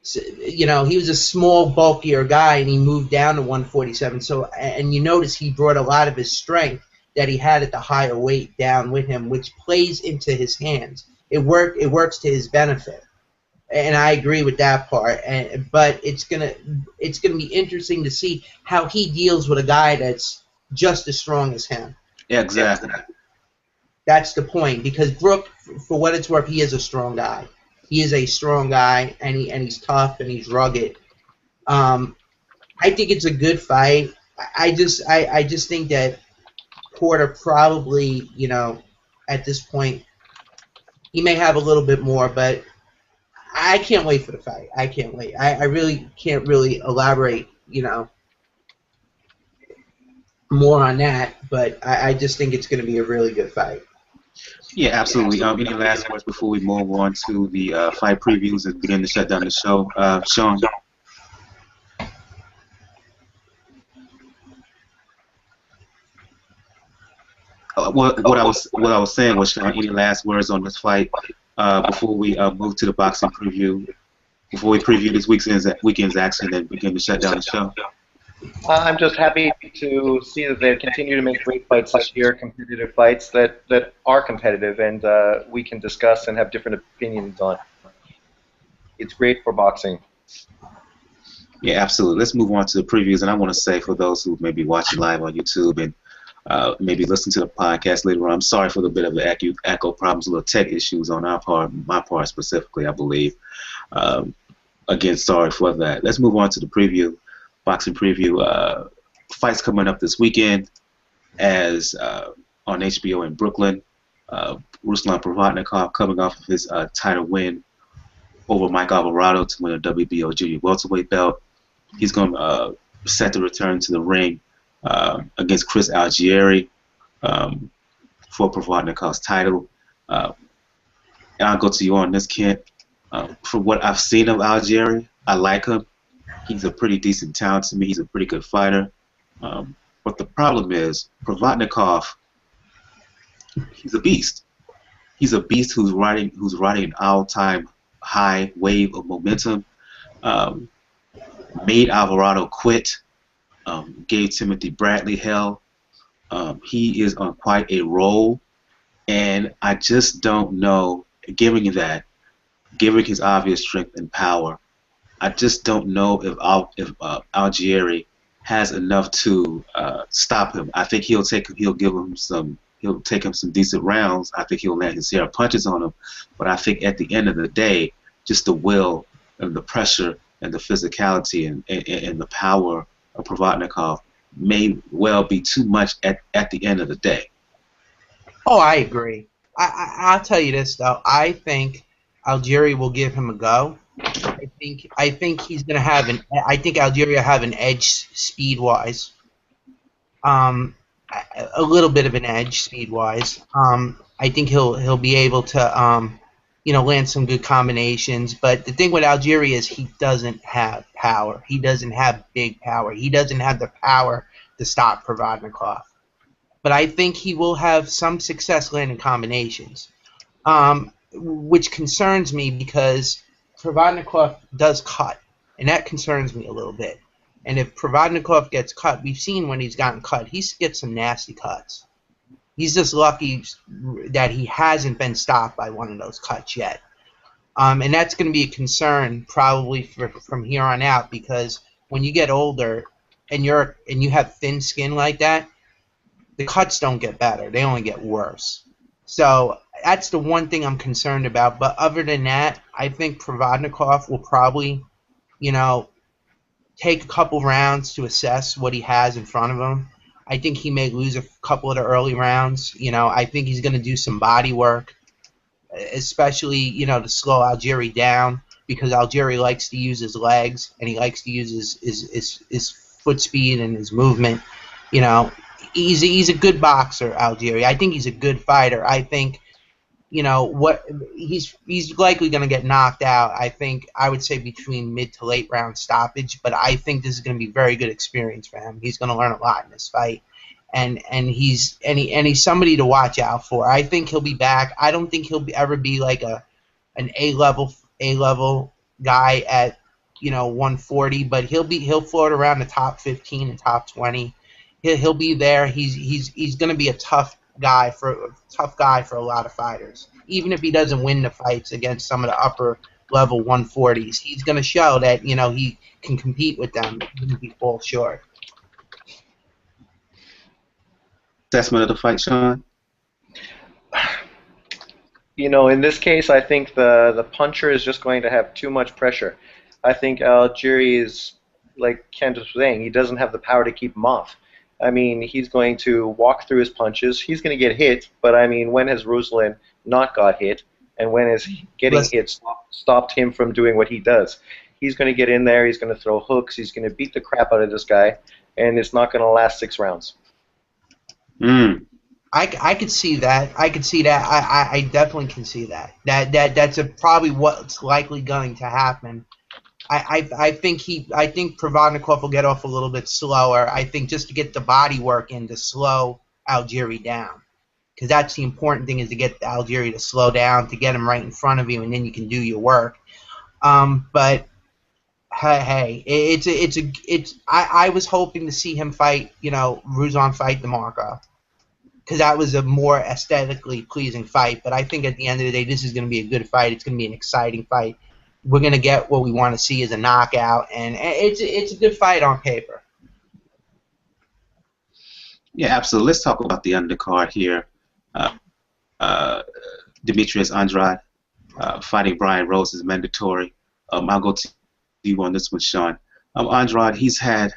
So, he was a small, bulkier guy, and he moved down to 147. So, and you notice he brought a lot of his strength that he had at the higher weight down with him, which plays into his hands. It works to his benefit. And I agree with that part, but it's gonna be interesting to see how he deals with a guy that's just as strong as him. Yeah, exactly. That's the point, because Brook, for what it's worth, he is a strong guy. He is a strong guy, and he's tough and he's rugged. I think it's a good fight. I just think that Porter probably, at this point, he may have a little bit more, but I can't wait for the fight. I can't wait. I really can't really elaborate, more on that, but I just think it's going to be a really good fight. Yeah, absolutely. Any last words before we move on to the fight previews and begin to shut down the show? Shawn? what I was saying was, Sean, any last words on this fight before we move to the boxing preview? Before we preview this weekend's action, then begin to shut down the show. I'm just happy to see that they continue to make great fights this year, competitive fights that are competitive, and we can discuss and have different opinions on. It's great for boxing. Yeah, absolutely. Let's move on to the previews, and I want to say for those who may be watching live on YouTube and maybe listen to the podcast later on, I'm sorry for the bit of the echo problems, little tech issues on our part, my part specifically, I believe. Again, sorry for that. Let's move on to the preview, boxing preview. Fights coming up this weekend as on HBO in Brooklyn. Ruslan Provodnikov coming off of his title win over Mike Alvarado to win a WBO junior welterweight belt. He's going to set to return to the ring against Chris Algieri for Provodnikov's title. And I'll go to you on this, Kent. From what I've seen of Algieri, I like him. He's a pretty decent talent to me. He's a pretty good fighter. But the problem is, Provodnikov, he's a beast. He's a beast who's riding an all-time high wave of momentum. Made Alvarado quit. Gave Timothy Bradley hell. He is on quite a roll, and I just don't know, given his obvious strength and power, I just don't know if Algieri has enough to stop him. I think he'll take him some decent rounds. I think he'll land his share of punches on him, but I think at the end of the day, just the will and the pressure and the physicality and the power of Provodnikov may well be too much at the end of the day. Oh, I agree. I'll tell you this though. I think Algieri will give him a go. I think he's gonna have I think Algieri will have an edge speed wise. A little bit of an edge speed wise. I think he'll be able to land some good combinations. But the thing with Algieri is he doesn't have power. He doesn't have big power. He doesn't have the power to stop Provodnikov. But I think he will have some success landing combinations, which concerns me because Provodnikov does cut, and that concerns me a little bit. And if Provodnikov gets cut, we've seen when he's gotten cut, he gets some nasty cuts. He's just lucky that he hasn't been stopped by one of those cuts yet. And that's going to be a concern probably from here on out, because when you get older and you have thin skin like that, the cuts don't get better. They only get worse. So that's the one thing I'm concerned about. But other than that, I think Provodnikov will probably, take a couple rounds to assess what he has in front of him. I think he may lose a couple of the early rounds. I think he's going to do some body work, especially, to slow Algieri down, because Algieri likes to use his legs and he likes to use his foot speed and his movement. He's a good boxer, Algieri. I think he's a good fighter. I think, he's likely going to get knocked out. I would say between mid to late round stoppage, but I think this is going to be very good experience for him. He's going to learn a lot in this fight, and he's somebody to watch out for. I think he'll be back. I don't think he'll ever be like an A level guy at 140, but he'll float around the top 15 and top 20. He'll be there. He's going to be a tough guy for a lot of fighters. Even if he doesn't win the fights against some of the upper level 140s, he's going to show that he can compete with them even if he falls short. Assessment of the fight, Sean? In this case, I think the puncher is just going to have too much pressure. I think Algieri is, like Kent was saying, he doesn't have the power to keep him off. He's going to walk through his punches. He's going to get hit, but when has Ruslan not got hit? And when has getting hit stopped him from doing what he does? He's going to get in there. He's going to throw hooks. He's going to beat the crap out of this guy, and it's not going to last 6 rounds. I could see that. I definitely can see that. That's probably what's likely going to happen. I think Provodnikov will get off a little bit slower. I think just to get the body work in to slow Algieri down. because that's the important thing, is to get Algieri to slow down, to get him right in front of you, and then you can do your work. But hey, I was hoping to see him fight, Ruslan fight DeMarco, because that was a more aesthetically pleasing fight. But I think at the end of the day, this is going to be a good fight. It's going to be an exciting fight. We're going to get what we want to see as a knockout, and it's a good fight on paper. Yeah, absolutely. Let's talk about the undercard here. Demetrius Andrade fighting Brian Rose is mandatory. I'll go to you on this one, Shawn. Andrade, he's had,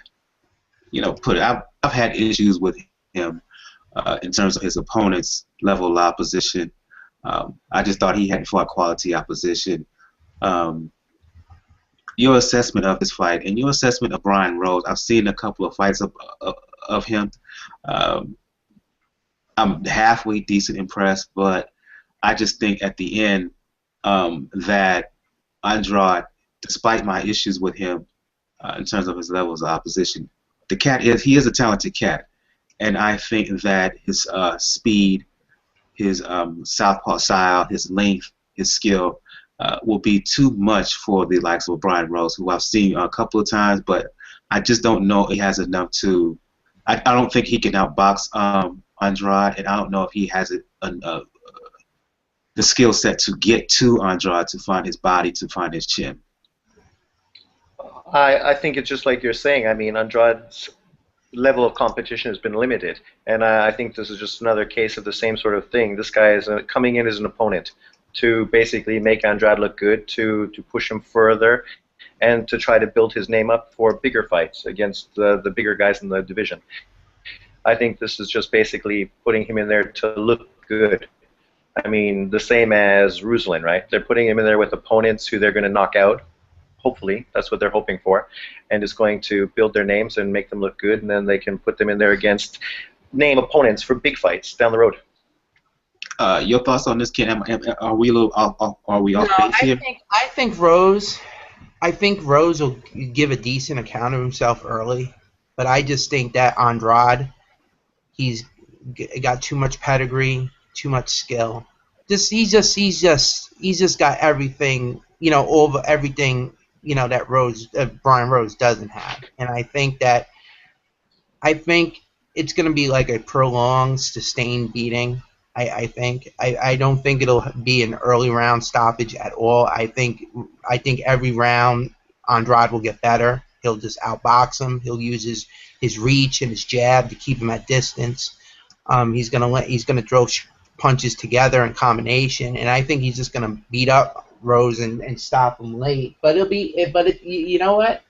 I've had issues with him in terms of his opponent's level of opposition. I just thought he hadn't fought quality opposition. Your assessment of this fight and your assessment of Brian Rose, I've seen a couple of fights of him. I'm halfway decent impressed, but I just think at the end that Andrade, despite my issues with him in terms of his levels of opposition, he is a talented cat, and I think that his speed, his southpaw style, his length, his skill will be too much for the likes of Brian Rose, who I've seen a couple of times, but I just don't know if he has enough to. I don't think he can outbox Andrade, and I don't know if he has the skill set to get to Andrade, to find his body, to find his chin. I think it's just like you're saying. I mean, Andrade's level of competition has been limited, and I think this is just another case of the same sort of thing. This guy is coming in as an opponent to basically make Andrade look good, to push him further, and to try to build his name up for bigger fights against the bigger guys in the division. I think this is just basically putting him in there to look good. I mean, the same as Ruslan, right? They're putting him in there with opponents who they're going to knock out. Hopefully, that's what they're hoping for, and it's going to build their names and make them look good, and then they can put them in there against name opponents for big fights down the road. Your thoughts on this, Ken? Are we off base here? I think Rose will give a decent account of himself early, but I just think that Andrade, he's got too much pedigree, too much skill. He's just got everything, over everything, that Brian Rose doesn't have. And I think it's going to be like a prolonged, sustained beating. I don't think it'll be an early round stoppage at all. I think every round Andrade will get better. He'll just outbox him. He'll use his reach and his jab to keep him at distance. He's gonna throw punches together in combination, and I think he's just gonna beat up Rose and stop him late. But you know what?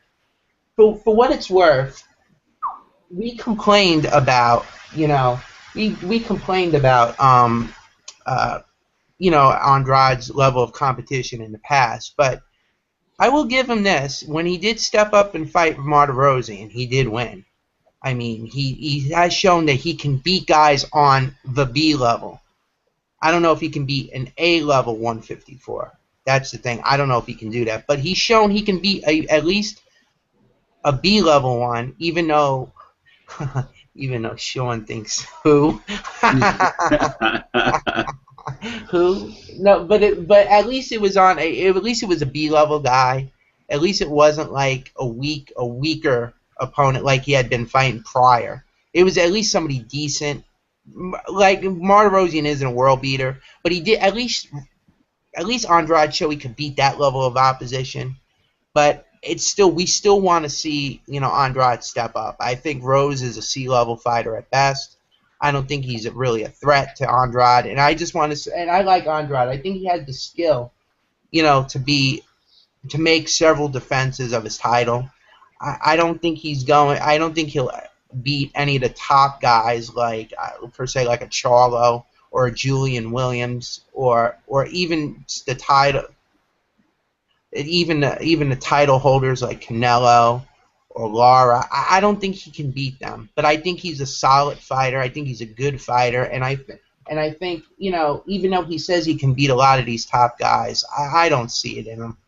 For what it's worth, we complained about we complained about Andrade's level of competition in the past, but I will give him this: when he did step up and fight Martirosyan, he did win. I mean, he has shown that he can beat guys on the B level. I don't know if he can beat an A level 154. That's the thing. I don't know if he can do that, but he's shown he can beat at least a B level one, even though Shawn thinks who. Who? No, but at least it was at least it was a B level guy. At least it wasn't like a weaker opponent like he had been fighting prior. It was at least somebody decent. Like Martirosyan isn't a world beater, but he did at least Andrade showed he could beat that level of opposition. But we still want to see Andrade step up. I think Rose is a C level fighter at best. I don't think he's really a threat to Andrade, and I just want to say, and I like Andrade. I think he has the skill, to make several defenses of his title. I don't think he'll beat any of the top guys like per se like a Charlo or a Julian Williams or even the title, even the title holders like Canelo or Lara. I don't think he can beat them, but I think he's a solid fighter. I think he's a good fighter, and I think even though he says he can beat a lot of these top guys, I don't see it in him.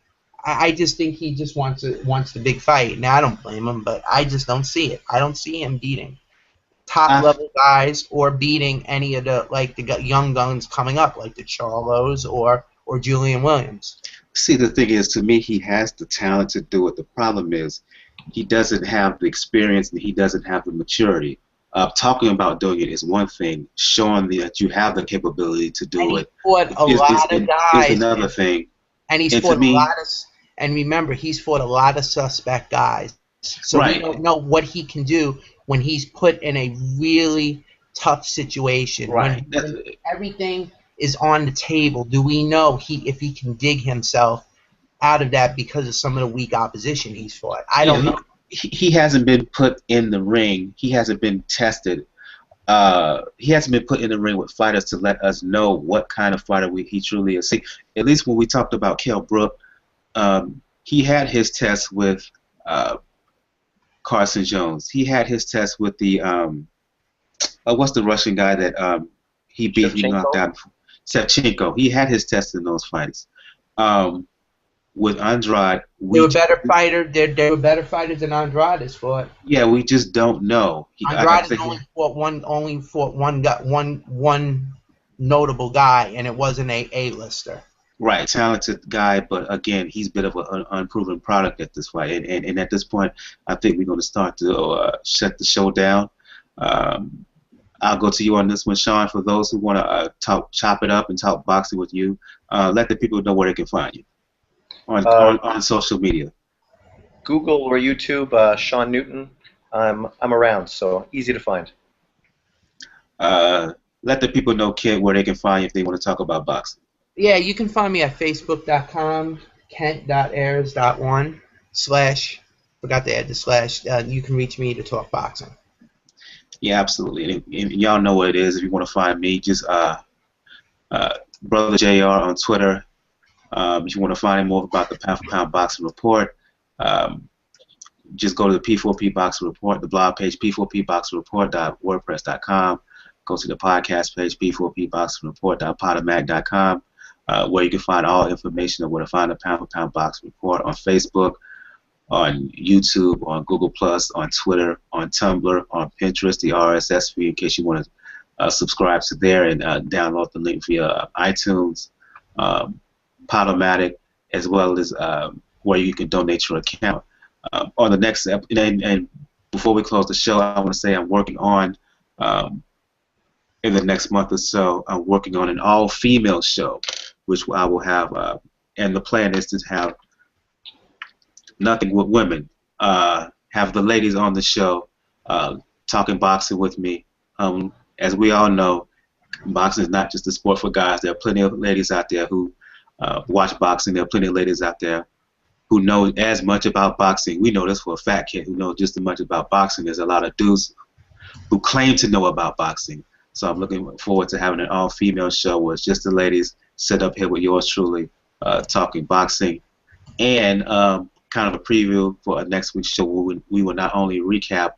I just think he just wants the big fight. Now I don't blame him, but I just don't see it. I don't see him beating. top level guys or beating any of the young guns coming up, like the Charlos or Julian Williams. See, the thing is, to me, he has the talent to do it. The problem is, he doesn't have the experience and he doesn't have the maturity. Talking about doing it is one thing. Showing that you have the capability to do it is another thing. And he's fought a lot of. And remember, he's fought a lot of suspect guys. So we don't know what he can do when he's put in a really tough situation. Right. When everything is on the table, do we know if he can dig himself out of that because of some of the weak opposition he's fought? I don't know. He hasn't been put in the ring. He hasn't been tested. He hasn't been put in the ring with fighters to let us know what kind of fighter he truly is. See, at least when we talked about Kell Brook, he had his test with Carson Jones. He had his test with the what's the Russian guy that he beat? He knocked out Shevchenko. He had his test in those fights. With Andrade, they were better fighters. They were better fighters than Andrade's fought. Yeah, we just don't know. Andrade only fought one notable guy, and it wasn't a A-lister. Right, talented guy, but again, he's a bit of an unproven product at this fight. And at this point, I think we're going to start to shut the show down. I'll go to you on this one, Shawn. For those who want to chop it up and talk boxing with you, let the people know where they can find you on social media. Google or YouTube, Shawn Newton. I'm around, so easy to find. Let the people know, Kent, where they can find you if they want to talk about boxing. Yeah, you can find me at facebook.com, kent.ayers.1/ forgot to add the slash. You can reach me to talk boxing. Yeah, absolutely. And y'all know what it is. If you want to find me, just Brother JR on Twitter. If you want to find more about the Pound for Pound Boxing Report, just go to the P4P Boxing Report, the blog page, p4pboxingreport.wordpress.com. Go to the podcast page, p4pboxingreport.podomac.com, where you can find all information on where to find the Pound for Pound Boxing Report on Facebook, on YouTube, on Google+, on Twitter, on Tumblr, on Pinterest, the RSS feed, in case you want to subscribe to there and download the link via iTunes, Podomatic, as well as where you can donate your account. On the next and before we close the show, I want to say I'm working on, in the next month or so, I'm working on an all-female show, which I will have, and the plan is to have nothing with women. Have the ladies on the show talking boxing with me. As we all know, boxing is not just a sport for guys. There are plenty of ladies out there who watch boxing. There are plenty of ladies out there who know as much about boxing. We know this for a fact, kid, who know just as much about boxing. There's a lot of dudes who claim to know about boxing. So I'm looking forward to having an all-female show where it's just the ladies sit up here with yours truly talking boxing. And kind of a preview for next week's show, we will not only recap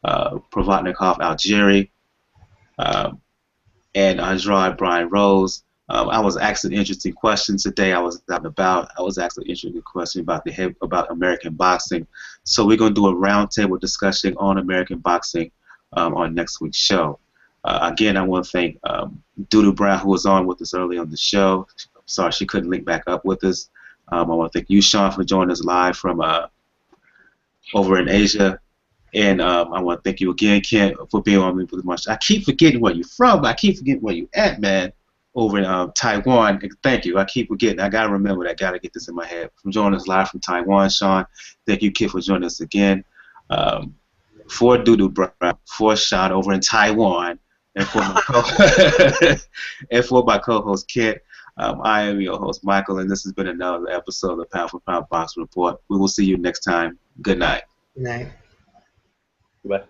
Provodnikov, Algieri, and Andrade, Brian Rose. I was asked an interesting question today. I was asked an interesting question about American boxing. So we're going to do a roundtable discussion on American boxing on next week's show. Again, I want to thank Doodoo Brown, who was on with us early on the show. Sorry she couldn't link back up with us. I want to thank you, Shawn, for joining us live from over in Asia. And I want to thank you again, Kent, for being on me with much. I keep forgetting where you're from, but I keep forgetting where you at, man. Over in Taiwan. Thank you. I keep forgetting. I got to remember that. I got to get this in my head. From joining us live from Taiwan, Shawn. Thank you, Kid, for joining us again. For Doodoo Brown, for Shawn over in Taiwan, and for my co-host, Kent. I am your host, Michael, and this has been another episode of the Pound for Pound Boxing Report. We will see you next time. Good night. Good night. Goodbye.